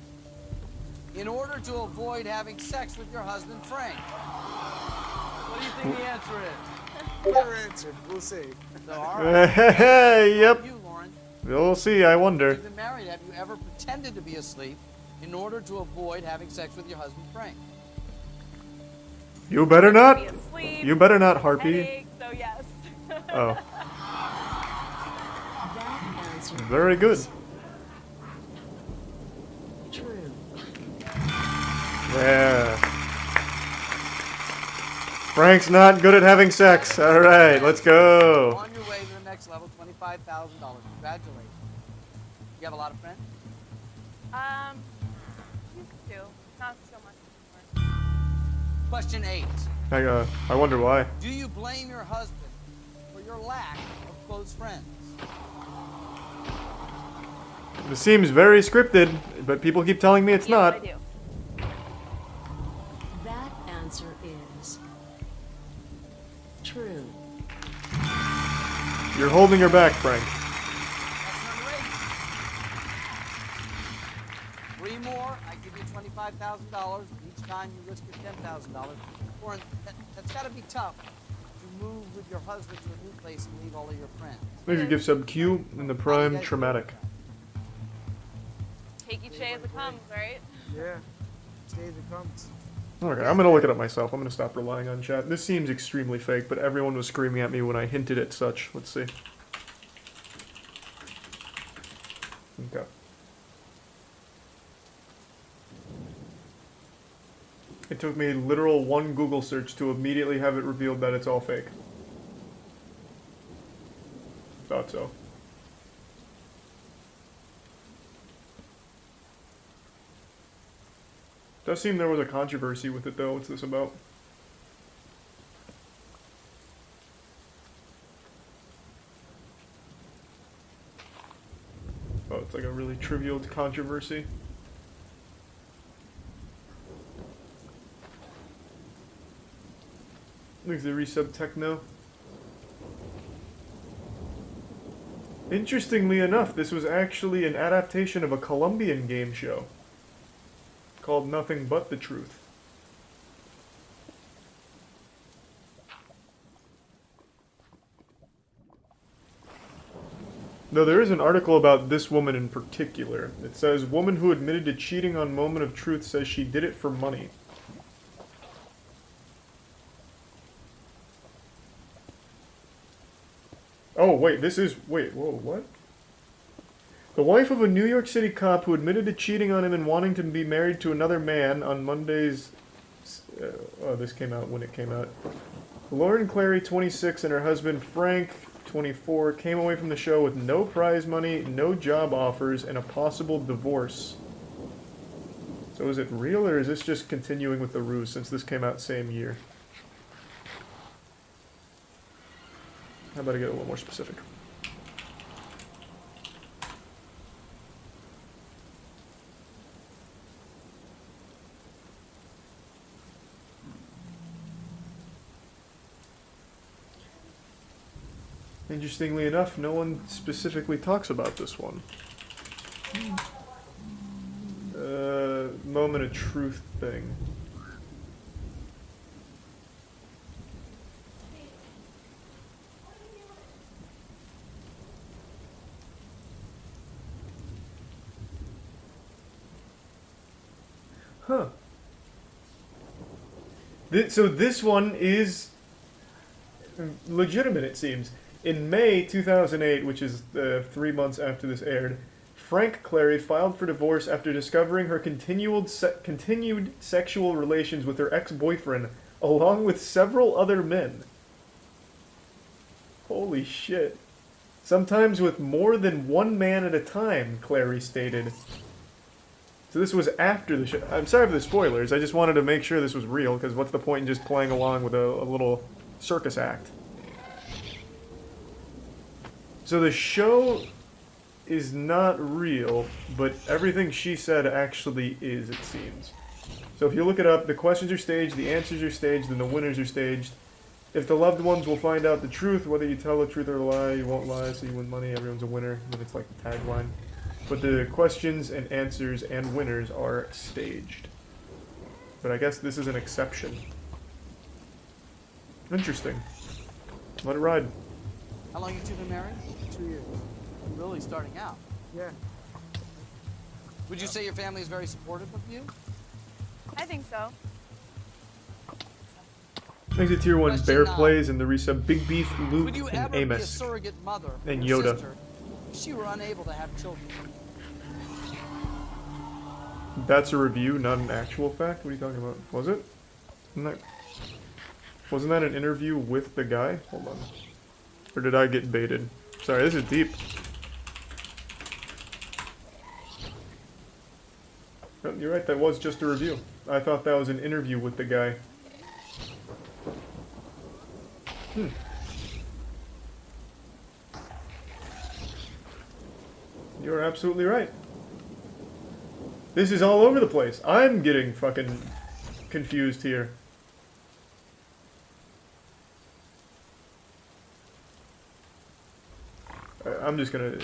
in order to avoid having sex with your husband, Frank? What do you think the answer is? Your answer. We'll see. So, all right. Yep. You, Lauren. We'll see, I wonder. You've been married. Have you ever pretended to be asleep in order to avoid having sex with your husband, Frank? You better not. Asleep, You better not, Harpy. headache, so yes. Oh. Very good. True. Yeah. Frank's not good at having sex. All right, let's go. On your way to the next level, $25,000. Congratulations. You have a lot of friends? Used to. Not so much anymore. Question 8. I wonder why. Do you blame your husband for your lack of close friends? This seems very scripted, but people keep telling me it's not. I do. That answer is true. You're holding her back, Frank. That's number 8. 3 more, I give you $25,000. Each time you risk your $10,000. Warren, that's got to be tough to move with your husband to a new place and leave all of your friends. Thanks for give sub Q in the prime traumatic. Take each day as it comes, right? Yeah. Each day as it comes. Okay, I'm gonna look it up myself. I'm gonna stop relying on chat. This seems extremely fake, but everyone was screaming at me when I hinted at such. Let's see. Okay. It took me literal 1 Google search to immediately have it revealed that it's all fake. Thought so. Does seem there was a controversy with it though. What's this about? It's like a really trivial controversy. Look at the resub techno. Interestingly enough, this was actually an adaptation of a Colombian game show called Nothing But the Truth. Though there is an article about this woman in particular. It says, woman who admitted to cheating on Moment of Truth says she did it for money. Oh, wait, this is... Wait, whoa, what? The wife of a New York City cop who admitted to cheating on him and wanting to be married to another man on Monday's... oh, this came out when it came out. Lauren Clary, 26, and her husband, Frank, 24, came away from the show with no prize money, no job offers, and a possible divorce. So is it real, or is this just continuing with the ruse since this came out same year? How about I get a little more specific? Interestingly enough, no one specifically talks about this one. Moment of Truth thing. Huh. So this one is legitimate, it seems. In May 2008, which is 3 months after this aired, Frank Clary filed for divorce after discovering her continued sexual relations with her ex-boyfriend, along with several other men. Holy shit. Sometimes with more than one man at a time, Clary stated. So this was after the show. I'm sorry for the spoilers, I just wanted to make sure this was real, because what's the point in just playing along with a little circus act? So the show is not real, but everything she said actually is, it seems. So if you look it up, the questions are staged, the answers are staged, and the winners are staged. If the loved ones will find out the truth, whether you tell the truth or a lie, you won't lie, so you win money, everyone's a winner, and it's like the tagline. But the questions and answers and winners are staged. But I guess this is an exception. Interesting. Let it ride. How long you two been married? 2 years. Really starting out. Yeah. Would you say your family is very supportive of you? I think so. Thanks to Tier 1 Bear Plays and the resub Big Beef, Luke, Would you and ever Amos. Be a surrogate mother and your Yoda. Sister if she were unable to have children? That's a review, not an actual fact? What are you talking about? Was it? Wasn't that an interview with the guy? Hold on. Or did I get baited? Sorry, this is deep. Oh, you're right, that was just a review. I thought that was an interview with the guy. You're absolutely right. This is all over the place. I'm getting fucking confused here. I'm just gonna...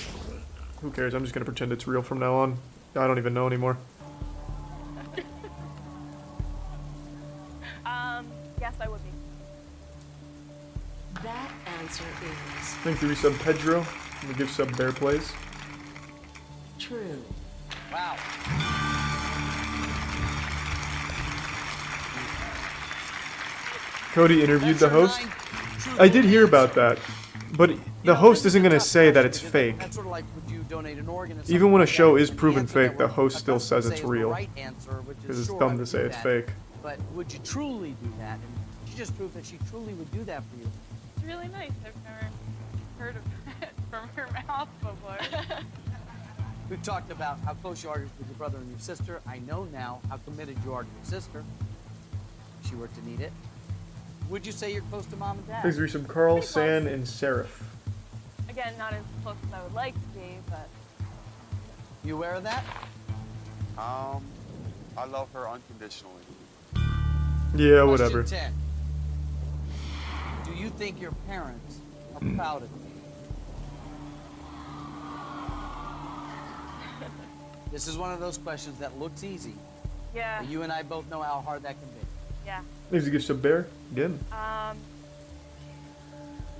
Who cares? I'm just gonna pretend it's real from now on. I don't even know anymore. Yes, I would be. That answer is... Thank you, resub Pedro. We give sub Bear Plays. True. Wow. Cody interviewed the host. I did hear about that, but the host isn't going to say that it's fake. Even when a show is proven fake, the host still says it's real, because it's dumb to say it's fake. But would you truly do that? And she just proved that she truly would do that for you. It's really nice. I've never heard of it from her mouth before. We've talked about how close you are with your brother and your sister. I know now how committed you are to your sister, if she were to need it. Would you say you're close to Mom and Dad? Please read some Carl, San, and Seraph. Again, not as close as I would like to be, but... You aware of that? I love her unconditionally. Yeah, whatever. Question 10. Do you think your parents are proud of you? This is one of those questions that looks easy. Yeah. But you and I both know how hard that can be. Yeah. Needs to get some bear again.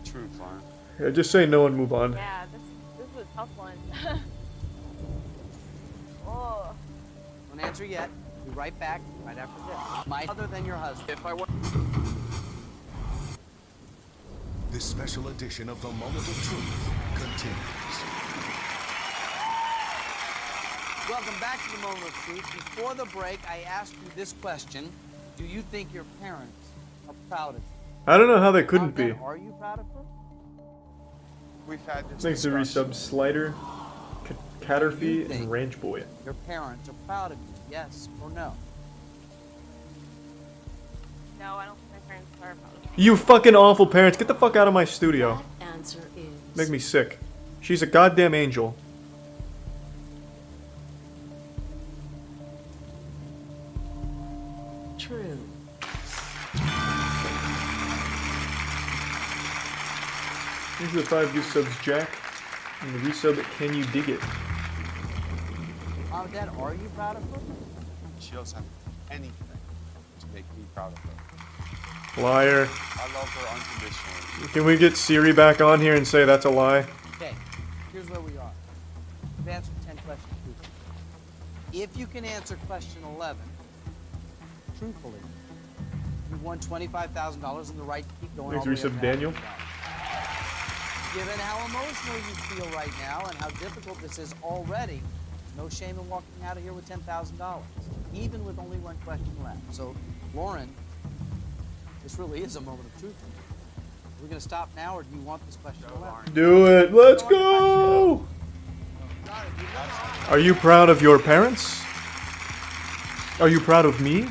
Truth, Lauren. Yeah, just say no and move on. Yeah, this is a tough one. Oh. Don't answer yet. Be right back right after this. My other than your husband. If I were. This special edition of The Moment of Truth continues. Welcome back to The Moment of Truth. Before the break, I asked you this question. Do you think your parents are proud of you? I don't know how they couldn't be. Are you proud of her? We've had this Thanks to resub Slider, Catterfee, and Ranch Boy. Your parents are proud of you, yes or no? No, I don't think my parents are proud of me. You fucking awful parents, get the fuck out of my studio. That answer is... Make me sick. She's a goddamn angel. True. These are the 5 gift subs, Jack. And the resub, Can You Dig It? Mom and Dad, are you proud of her? She doesn't have anything to make me proud of her. Liar. I love her unconditionally. Can we get Siri back on here and say that's a lie? Okay, here's where we are. You've answered 10 questions truthfully. If you can answer question 11 truthfully, you've won $25,000 and the right to keep going. Thanks, resub Daniel. Given how emotional you feel right now and how difficult this is already, there's no shame in walking out of here with $10,000, even with only one question left. So, Lauren, this really is a moment of truth. Are we going to stop now, or do you want this question left? Do it. Let's go. Are you proud of your parents? Are you proud of me?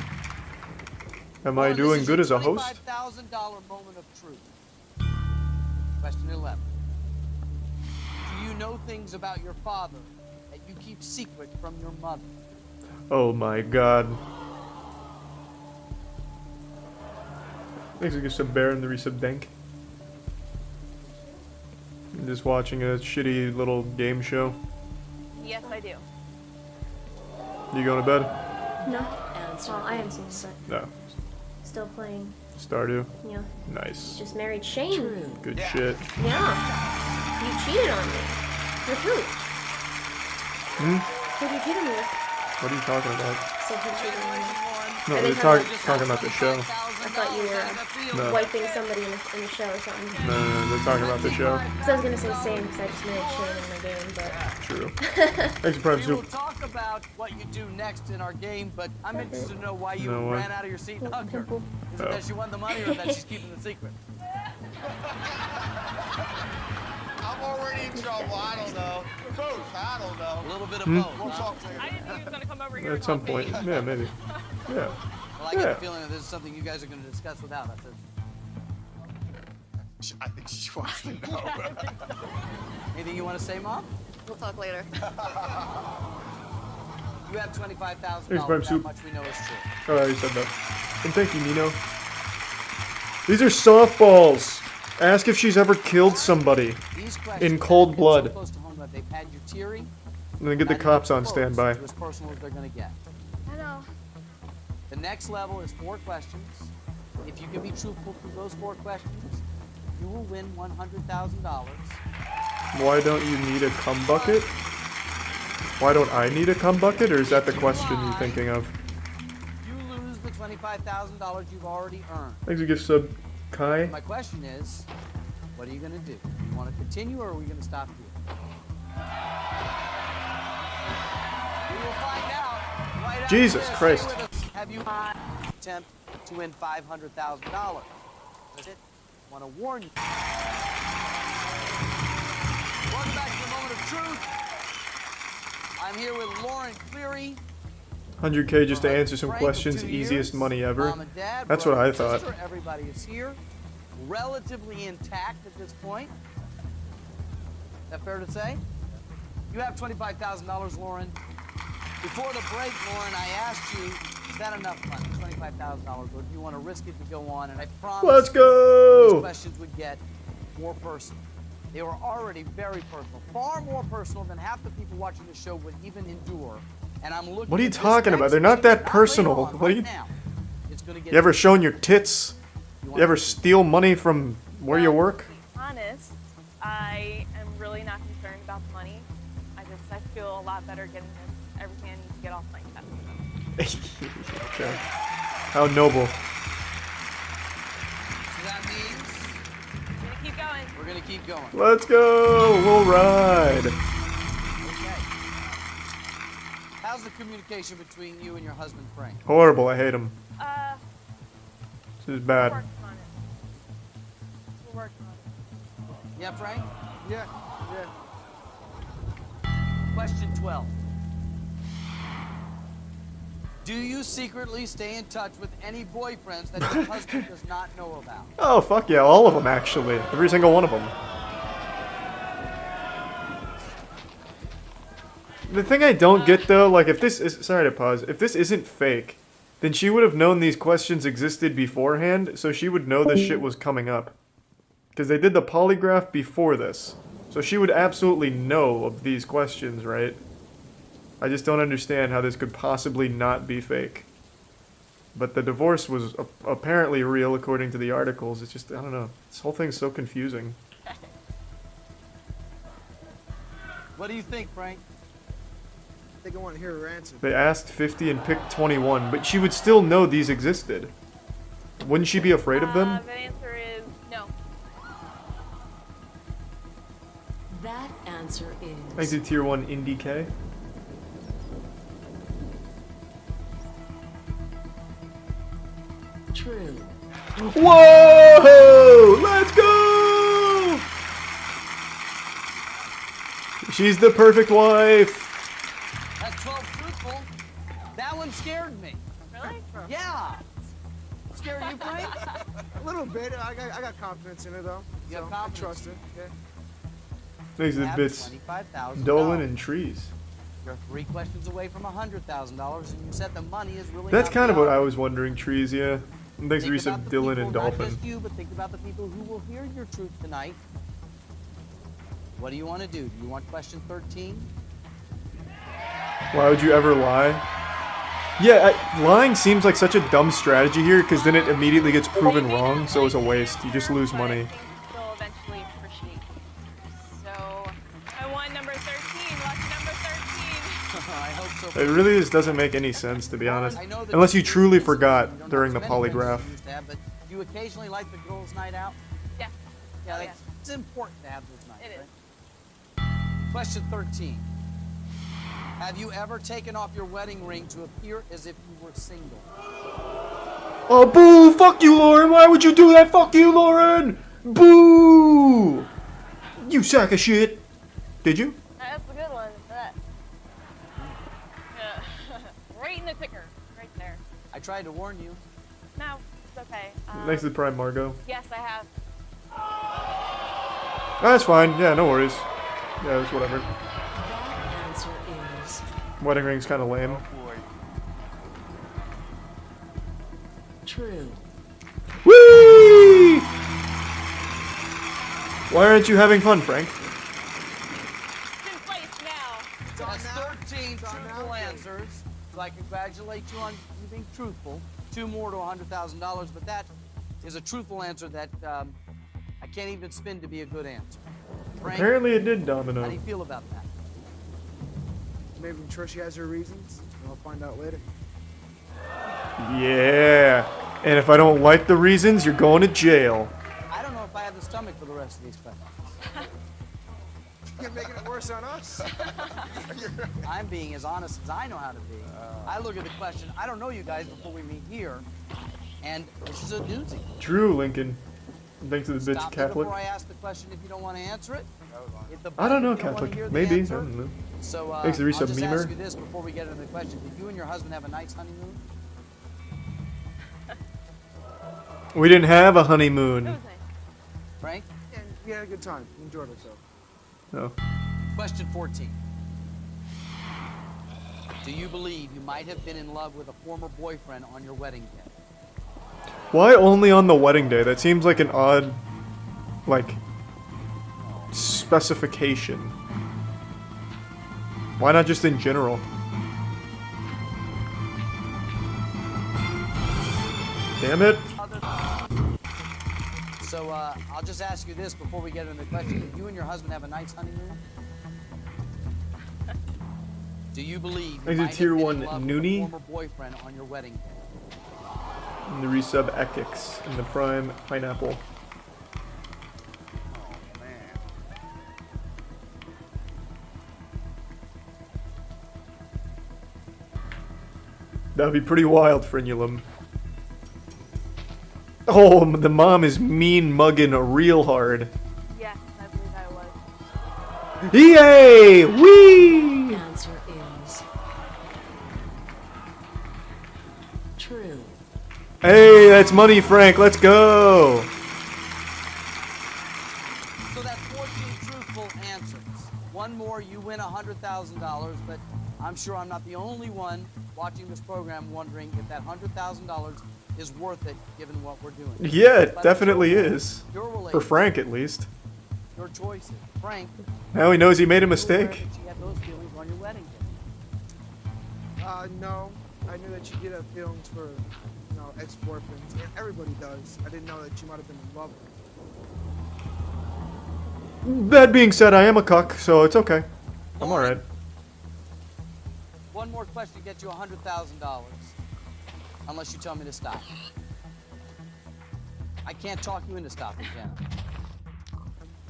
Am I doing good as a host? $25,000 moment of truth. Question 11. Do you know things about your father that you keep secret from your mother? Oh my god. Thanks for the sub bear and the resub dank. I'm just watching a shitty little game show. Yes, I do. You going to bed? No. Well, I am soon, but No. still playing. Stardew? Yeah. Nice. Just married Shane. Good shit. Yeah. You cheated on me. With who? Who did you cheat on me with? What are you talking about? So who cheated on me? No, Are we're they talking about the show. I thought you were No. wiping somebody in the show or something. No, they're talking about the show. Because I was going to say same because I just married Shane in my game, but... True. Thanks for Prime We will Soup. talk about what you do next in our game, but I'm interested to know why you No, ran out of your seat and hugged her. Is it that she won the money or that she's keeping the secret? I'm already in trouble. I don't know. Both. I don't know. A little bit of both. We'll talk later. I didn't think he was going to come over here At some point. Yeah, maybe. Yeah. Well, I get Yeah. the feeling that this is something you guys are going to discuss without us. I think she wants to know. Anything you want to say, Mom? We'll talk later. You have $25,000. Thanks, Prime That Soup. much we know is true. Oh, you said that. And thank you, Nino. These are softballs. Ask if she's ever killed somebody in cold blood. So close to home that they've had you teary, And then get the cops on standby. to as personal as they're going to get. I know. The next level is 4 questions. If you can be truthful through those 4 questions, you will win $100,000. Why don't you need a cum bucket? Why don't I need a cum bucket, or is that the question you're thinking of? You lose the $25,000 you've already earned. Thanks for gift sub, Kai. My question is, what are you going to do? You want to continue, or are we going to stop here? We will find out right after Jesus this. Christ. Stay with us. Have you attempt to win $500,000? That's it. I want to warn you. Welcome back to the Moment of Truth. I'm here with Lauren Cleary. 100K just to answer some questions, easiest money ever. Mom and Dad, That's what I brother and thought. sister, everybody is here, relatively intact at this point. Is that fair to say? You have $25,000, Lauren. Before the break, Lauren, I asked you, is that enough money, $25,000, or do you want to risk it to go on? And I promised Let's go! these questions would get more personal. They were already very personal, far more personal than half the people watching the show would even endure. And I'm looking. What are you talking about? They're not that personal. What are you? You ever shown your tits? You ever steal money from where you work? To be honest, I am really not concerned about the money. I feel a lot better getting this everything I need to get off my chest. Okay. How noble. So that means we're gonna keep going. We're gonna keep going. Let's go. We'll ride. Okay. How's the communication between you and your husband, Frank? Horrible. I hate him. This is bad. We're working on it. Yeah, Frank? Yeah. Question 12. Do you secretly stay in touch with any boyfriends that your husband does not know about? Oh, fuck yeah. All of them, actually. Every single one of them. The thing I don't get, though, like, if this is... Sorry to pause. If this isn't fake, then she would have known these questions existed beforehand, so she would know this shit was coming up. Because they did the polygraph before this. So she would absolutely know of these questions, right? I just don't understand how this could possibly not be fake. But the divorce was apparently real according to the articles. It's just, I don't know. This whole thing's so confusing. What do you think, Frank? I think I want to hear her answer. They asked 50 and picked 21, but she would still know these existed. Wouldn't she be afraid of them? The answer is no. That answer is... Thanks to Tier 1 Indie K. True. Whoa! Let's go! She's the perfect wife. That's 12 truthful. That one scared me. Really? Yeah. Scared you, Frank? A little bit. I got confidence in her, though. You have I confidence? trust her. Yeah. Thanks to the bits. Dolan and trees. You're 3 questions away from $100,000, and you said the money is really. That's not kind of the what I object. was wondering, trees, yeah. And thanks to Think Resub about the Dylan people, and not Dolphin. just you, but think about the people who will hear your truth tonight. What do you want to do? Do you want question 13? Why would you ever lie? Yeah, lying seems like such a dumb strategy here, because then it immediately gets proven wrong, so it's a waste. You just lose money. They'll eventually appreciate. So, I won number 13. Lucky number 13. I hope so. It really just doesn't make any sense, to be honest. Unless you truly forgot during the polygraph. But do you occasionally like the girls' night out? Yeah. Yeah, it's important to have those nights. It is. Right? Question 13. Have you ever taken off your wedding ring to appear as if you were single? Oh, boo! Fuck you, Lauren! Why would you do that? Fuck you, Lauren! Boo! You sack of shit! Did you? That's a good one. That. Yeah. Right in the ticker. Right there. I tried to warn you. No, it's okay. Thanks to the Prime Margot. Yes, I have. That's fine. Yeah, no worries. Yeah, it's whatever. That answer is... Wedding ring's kind of lame. True. Whee! Why aren't you having fun, Frank? It's in place now. That's 13 truthful answers. So I congratulate you on you being truthful. 2 more to $100,000, but that is a truthful answer that I can't even spin to be a good answer. Frank, Apparently it did, Domino. how do you feel about that? Maybe I'm sure she has her reasons. I'll find out later. Yeah. And if I don't like the reasons, you're going to jail. I don't know if I have the stomach for the rest of these questions. You're making it worse on us. I'm being as honest as I know how to be. I look at the question. I don't know you guys before we meet here, and this is a doozy. True, Lincoln. Thanks to the bitch Stop Catholic. before I ask the question if you don't want to answer it. I don't know, Catholic. Maybe. I don't know. So, Thanks to I'll Resub just ask Memer. you this before we get into the question. Did you and your husband have a nice honeymoon? We didn't have a It honeymoon. was nice. Frank? Yeah, we had a good time. We enjoyed ourselves. No. Question 14. Do you believe you might have been in love with a former boyfriend on your wedding day? Why only on the wedding day? That seems like an odd, like, specification. Why not just in general? Damn it. So, I'll just ask you this before we get into the question. Did you and your husband have a nice honeymoon? Do you believe you might have tier been 1 in love with a Noonie. former boyfriend on your wedding day? And the resub Ekix in the prime pineapple. That'd be pretty wild, Frenulum. Oh, the mom is mean mugging real hard. Yes, I believe I was. Yay! Whee! Answer is true. Hey, that's money, Frank. Let's go. So that's 14 truthful answers. One more, you win $100,000, but I'm sure I'm not the only one watching this program wondering if that $100,000 is worth it given what we're doing. Yeah, it definitely is. For Frank, at least. Your choices. Frank. Now he knows he made a mistake. She had those feelings on your wedding day. No. I knew that she did have feelings for, you know, ex-boyfriends. And everybody does. I didn't know that she might have been in love with him. That being said, I am a cuck, so it's okay. I'm alright. One more question gets you $100,000. Unless you tell me to stop. I can't talk you into stopping, can I?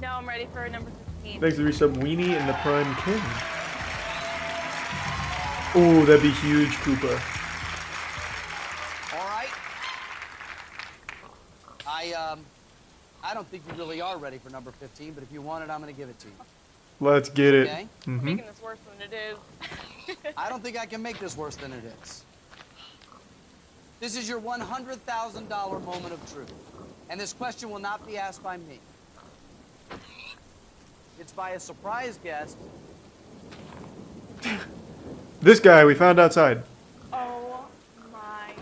No, I'm ready for number 15. Thanks to resub Weenie and the Prime King. Oh, that'd be huge, Koopa. All right. I don't think you really are ready for number 15, but if you want it, I'm going to give it to you. Let's get it. Okay? Making this worse than it is. I don't think I can make this worse than it is. This is your $100,000 moment of truth. And this question will not be asked by me. It's by a surprise guest. This guy we found outside. Oh my.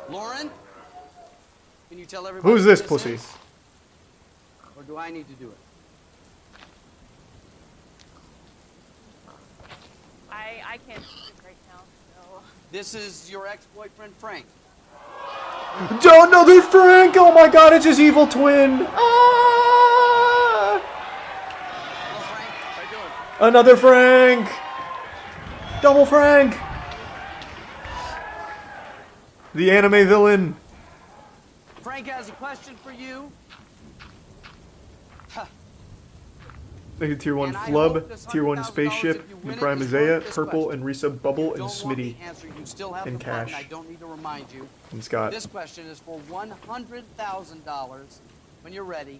Lauren? Can you tell everybody Who's this pussy? Is? Or do I need to do it? I can't speak right now, so. This is your ex-boyfriend, Frank. Don't know this Frank! Oh my god, it's his evil twin! Ah! Hello, Frank. How you doing? Another Frank! Double Frank! The anime villain. Frank has a question for you. Thank you, Tier 1 Flub, Tier 1 Spaceship, and Prime Isaiah, Purple, and Resub Bubble, and Smitty, and Cash, I don't need to remind you. and Scott. This question is for $100,000. When you're ready,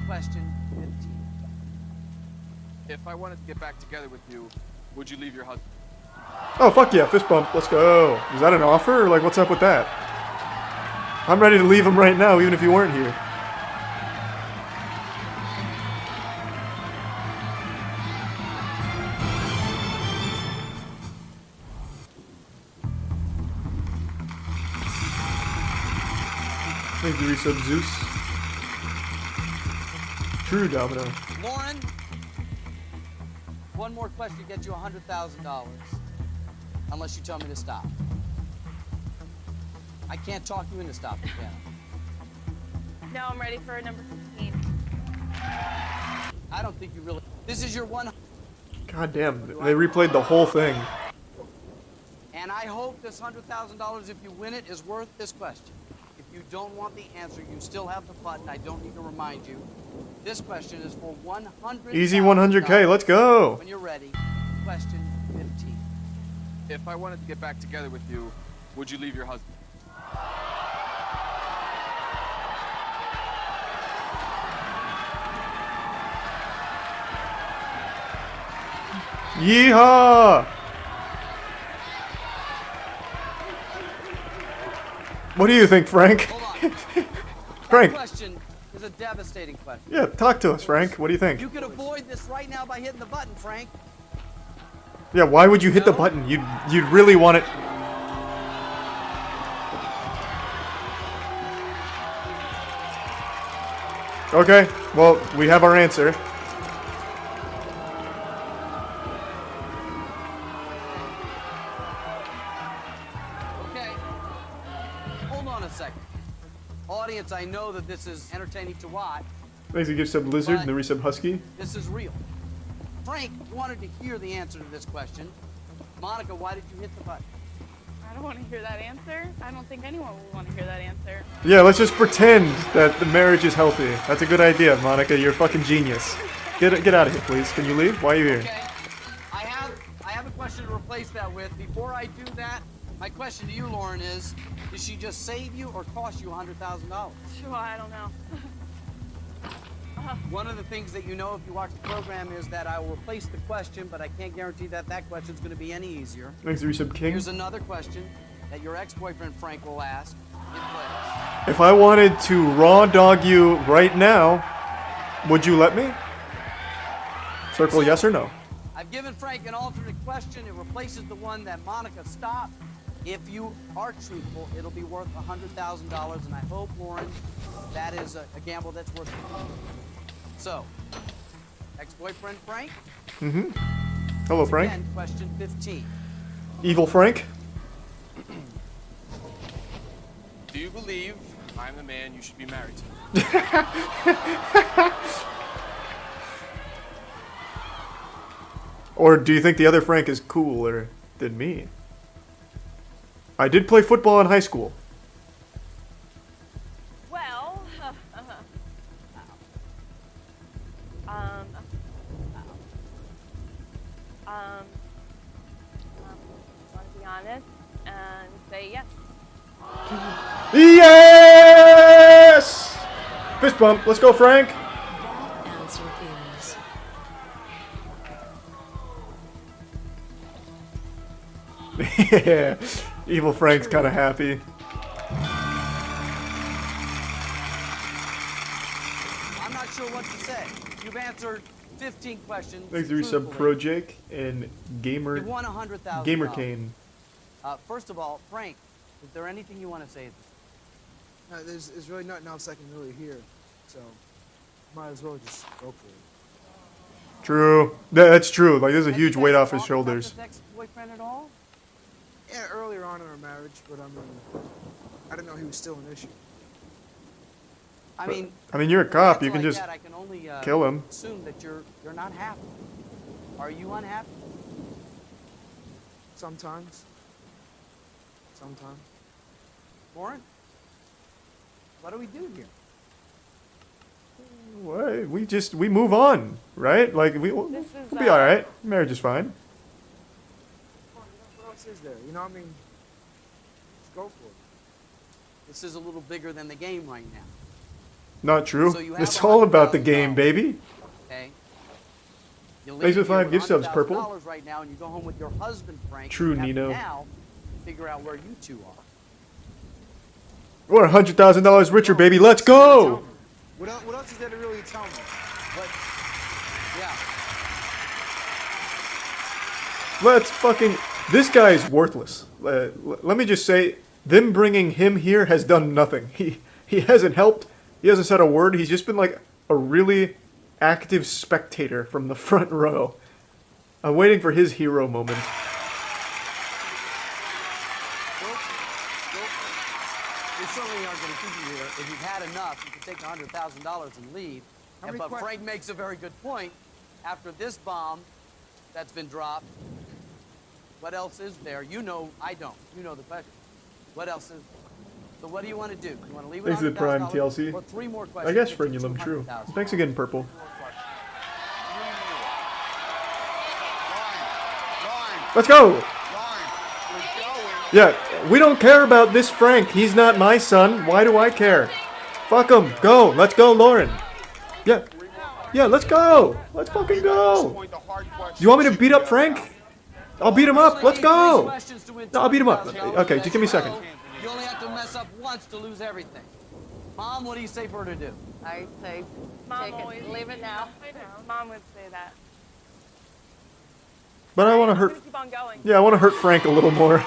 question 15. If I wanted to get back together with you, would you leave your husband? Oh, fuck yeah, fist bump, let's go. Is that an offer, or like, what's up with that? I'm ready to leave him right now, even if you weren't here. Thank you, resub Zeus. True Domino. Lauren, one more question gets you $100,000. Unless you tell me to stop. I can't talk you into stopping, can I? No, I'm ready for number 15. I don't think you really. This is your one. God damn, they replayed the whole thing. And I hope this $100,000, if you win it, is worth this question. If you don't want the answer, you still have the button. I don't need to remind you. This question is for $100,000. Easy 100K, let's go. When you're ready, question 15. If I wanted to get back together with you, would you leave your husband? Yeehaw! What do you think, Frank? Frank. That question is a devastating question. Yeah, talk to us, Frank. What do you think? You could avoid this right now by hitting the button, Frank. Yeah, why would you hit the button? You'd really want it. Okay, well, we have our answer. Okay. Hold on a second. Audience, I know that this is entertaining to watch. Thanks to give sub Lizard and the resub Husky. This is real. Frank wanted to hear the answer to this question. Monica, why did you hit the button? I don't want to hear that answer. I don't think anyone will want to hear that answer. Yeah, let's just pretend that the marriage is healthy. That's a good idea, Monica. You're a fucking genius. Get out of here, please. Can you leave? Why are you here? Okay. I have a question to replace that with. Before I do that, my question to you, Lauren, is did she just save you or cost you $100,000? Sure, I don't know. One of the things that you know if you watch the program is that I will replace the question, but I can't guarantee that that question is going to be any easier. Thanks, Resub King. Here's another question that your ex-boyfriend Frank will ask in place. If I wanted to raw dog you right now, would you let me? Circle yes or no. I've given Frank an alternate question. It replaces the one that Monica stopped. If you are truthful, it'll be worth $100,000, and I hope, Lauren, that is a gamble that's worth it. So, ex-boyfriend Frank? Mm-hmm. Hello, Frank. Again, question 15. Evil Frank? Do you believe I'm the man you should be married to? Or do you think the other Frank is cooler than me? I did play football in high school. Well, want to be honest and say yes. Yes! Fist bump. Let's go, Frank. Answer is Yeah. Evil Frank's kind of happy. I'm not sure what to say. You've answered 15 questions. Thanks to resub Pro Jake and Gamer. You've won $100,000. Gamer Kane. First of all, Frank, is there anything you want to say? There's really nothing else I can really hear, so might as well just go for it. True. That's true. Like, there's a huge weight off his shoulders. Ex-boyfriend at all? Yeah, earlier on in our marriage, but I didn't know he was still an issue. I mean, you're a cop. You can just I can only, kill him. Assume that you're not happy. Are you unhappy? Sometimes. Sometimes. Warren, what do we do here? What? We move on, right? Like we'll be all right. Marriage is fine. What else is there? You know what I mean? Just go for it. This is a little bigger than the game right now. Not true. So it's all about the game, baby. Okay. Thanks for 5 gift subs, Purple. Right now, and you go home with your husband, Frank. True, you have Nino. to now figure out where you two are. We're $100,000 richer, baby. Let's go. What else is there to really tell me? Yeah. Let's fucking. This guy is worthless. Let me just say, them bringing him here has done nothing. He hasn't helped. He hasn't said a word. He's just been like a really active spectator from the front row. I'm waiting for his hero moment. We certainly aren't going to keep you here. If you've had enough, you can take $100,000 and leave. But Frank makes a very good point. After this bomb that's been dropped, what else is there? You know, I don't. You know the question. What else is there? So what do you want to do? You want to leave it Thanks to the Prime TLC. Or 3 more questions? I guess Frenulum, true. Thanks again, Purple. Let's go! Yeah, we don't care about this Frank. He's not my son. Why do I care? Fuck him. Go. Let's go, Lauren. Yeah. Yeah, let's go. Let's fucking go. Do you want me to beat up Frank? I'll beat him up. Let's go. No, I'll beat him up. Okay, just give me a second. You only have to mess up once to lose everything. Mom, what do you say for her to do? I say, Mom take always it, leave it now. I know. Mom would say that. But I want to hurt. Keep on going. Yeah, I want to hurt Frank a little more.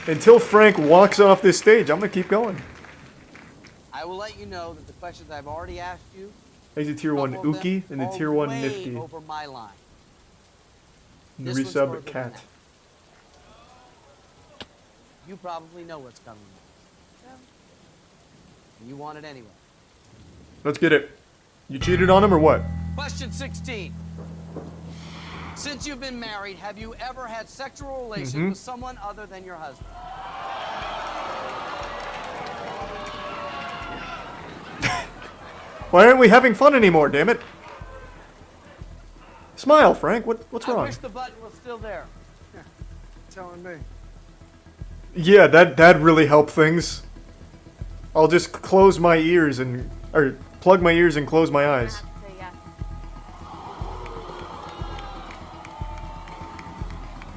Until Frank walks off this stage, I'm gonna keep going. I will let you know that the questions I've already asked you. He's a tier 1 Uki and a tier 1 Nifty. Over my line. The resub cat. You probably know what's coming. You want it anyway. Let's get it. You cheated on him or what? Question 16. Since you've been married, have you ever had sexual relations with someone other than your husband? Why aren't we having fun anymore, damn it? Smile, Frank. What's wrong? I wish the button was still there. Telling me. Yeah, that really helped things. I'll just close my ears or plug my ears and close my eyes.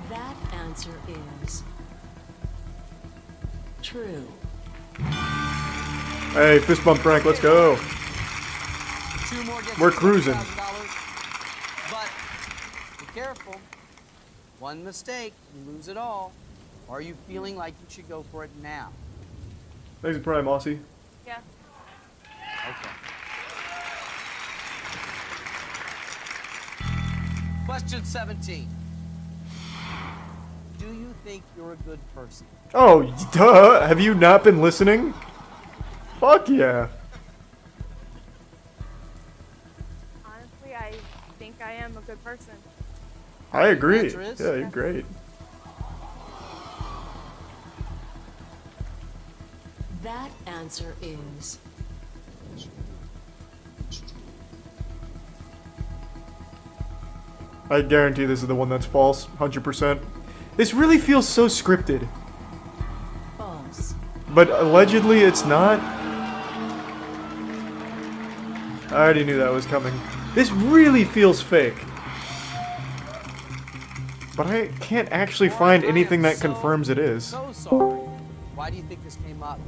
That answer is true. Hey, fist bump Frank, let's go. We're cruising. But be careful. One mistake, you lose it all. Are you feeling like you should go for it now? Thanks for Prime, Aussie. Yeah. Okay. Question 17. Do you think you're a good person? Oh, duh. Have you not been listening? Fuck yeah. Honestly, I think I am a good person. I agree. Yeah, you're great. That answer is I guarantee this is the one that's false, 100%. This really feels so scripted. false. But allegedly it's not. I already knew that was coming. This really feels fake. But I can't actually find anything that confirms it is. So sorry. Why do you think this came up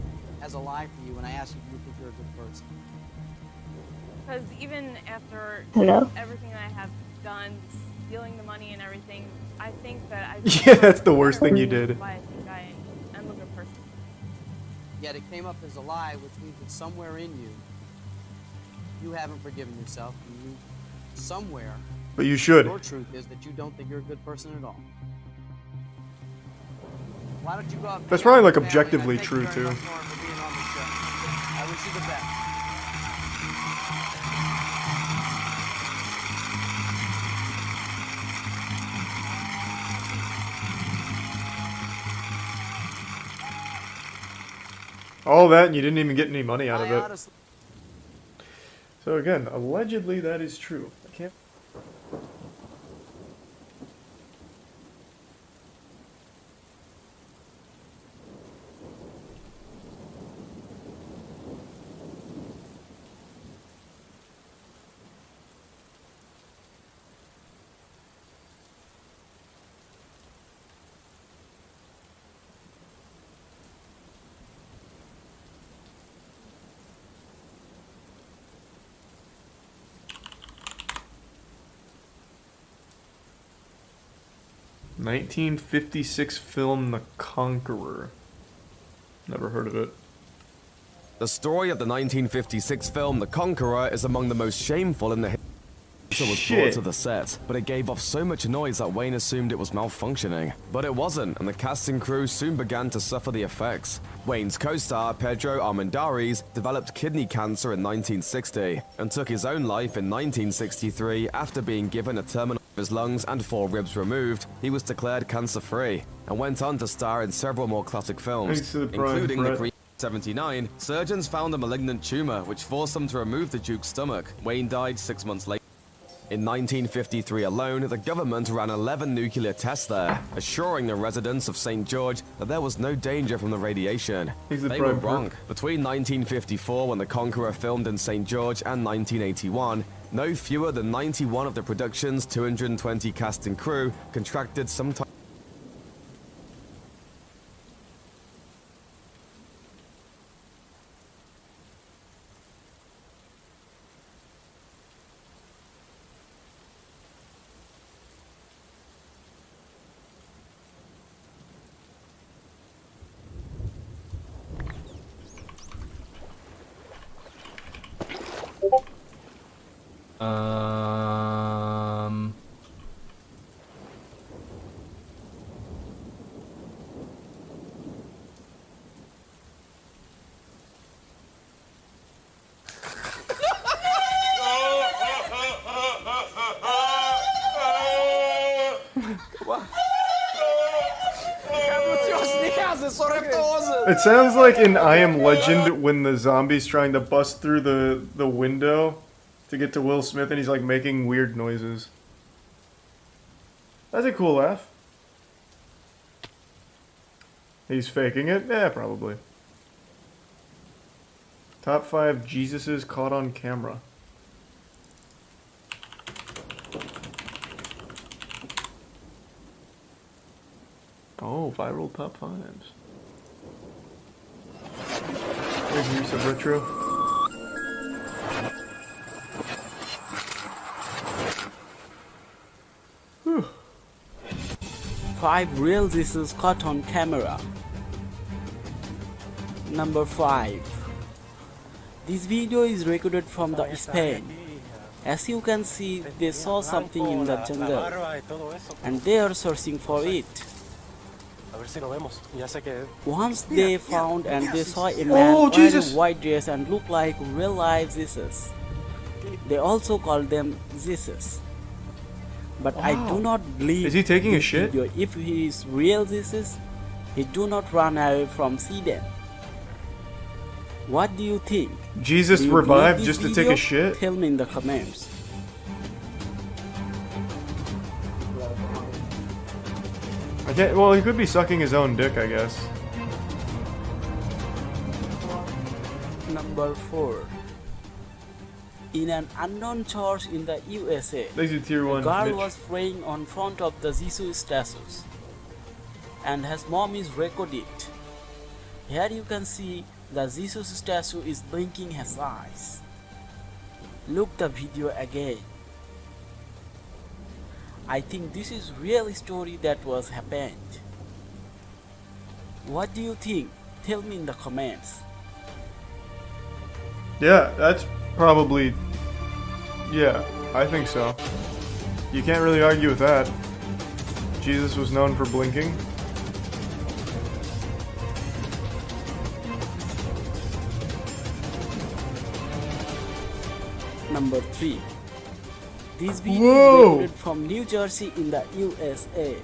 as a lie for you when I asked you if you think you're a good person? Because even after everything that I have done, stealing the money and everything, I think that I... Yeah, that's the worst thing you did. Why I think I am a good person. Yet it came up as a lie, which means that somewhere in you, you haven't forgiven yourself. And you, somewhere, but you should. Your truth is that you don't think you're a good person at all. Why don't you go up? That's probably like objectively true too. I wish you the best. All that and you didn't even get any money out of it. So again, allegedly that is true. I can't... ...1956 film The Conqueror. Never heard of it. The story of the 1956 film The Conqueror is among the most shameful in the history. It was brought to the set, but it gave off so much noise that Wayne assumed it was malfunctioning. But it wasn't, and the cast and crew soon began to suffer the effects. Wayne's co-star, Pedro Armendariz, developed kidney cancer in 1960, and took his own life in 1963 after being given a terminal of his lungs and 4 ribs removed. He was declared cancer-free, and went on to star in several more classic films, including The Green 79. Surgeons found a malignant tumor, which forced them to remove the Duke's stomach. Wayne died 6 months later. In 1953 alone, the government ran 11 nuclear tests there, assuring the residents of St. George that there was no danger from the radiation. They were wrong. Between 1954, when The Conqueror filmed in St. George, and 1981, no fewer than 91 of the production's 220 cast and crew contracted some type. It sounds like in I Am Legend when the zombie's trying to bust through the window to get to Will Smith and he's like making weird noises. That's a cool laugh. He's faking it? Yeah, probably. Top 5 Jesuses caught on camera. Oh, viral top 5s. There's Resub Retro. Whew. 5 real Jesus caught on camera. Number 5. This video is recorded from the Spain. As you can see, they saw something in the jungle and they are searching for it. Once they found and they saw a man wearing a white dress and looked like real life Jesus. They also called them Jesus. But I do not believe. Is he taking a shit? Video. If he is real Jesus, he do not run away from see them. What do you think? Jesus revived just to take a shit? Tell me in the comments. Well, he could be sucking his own dick, I guess. Number 4. In an unknown church in the USA, a girl was praying on front of the Jesus statues, and his mom is recording it. Here you can see the Jesus statue is blinking his eyes. Look the video again. I think this is real story that was happened. What do you think? Tell me in the comments. Yeah, that's probably... Yeah, I think so. You can't really argue with that. Jesus was known for blinking. Number 3. This video is recorded from New Jersey in the USA.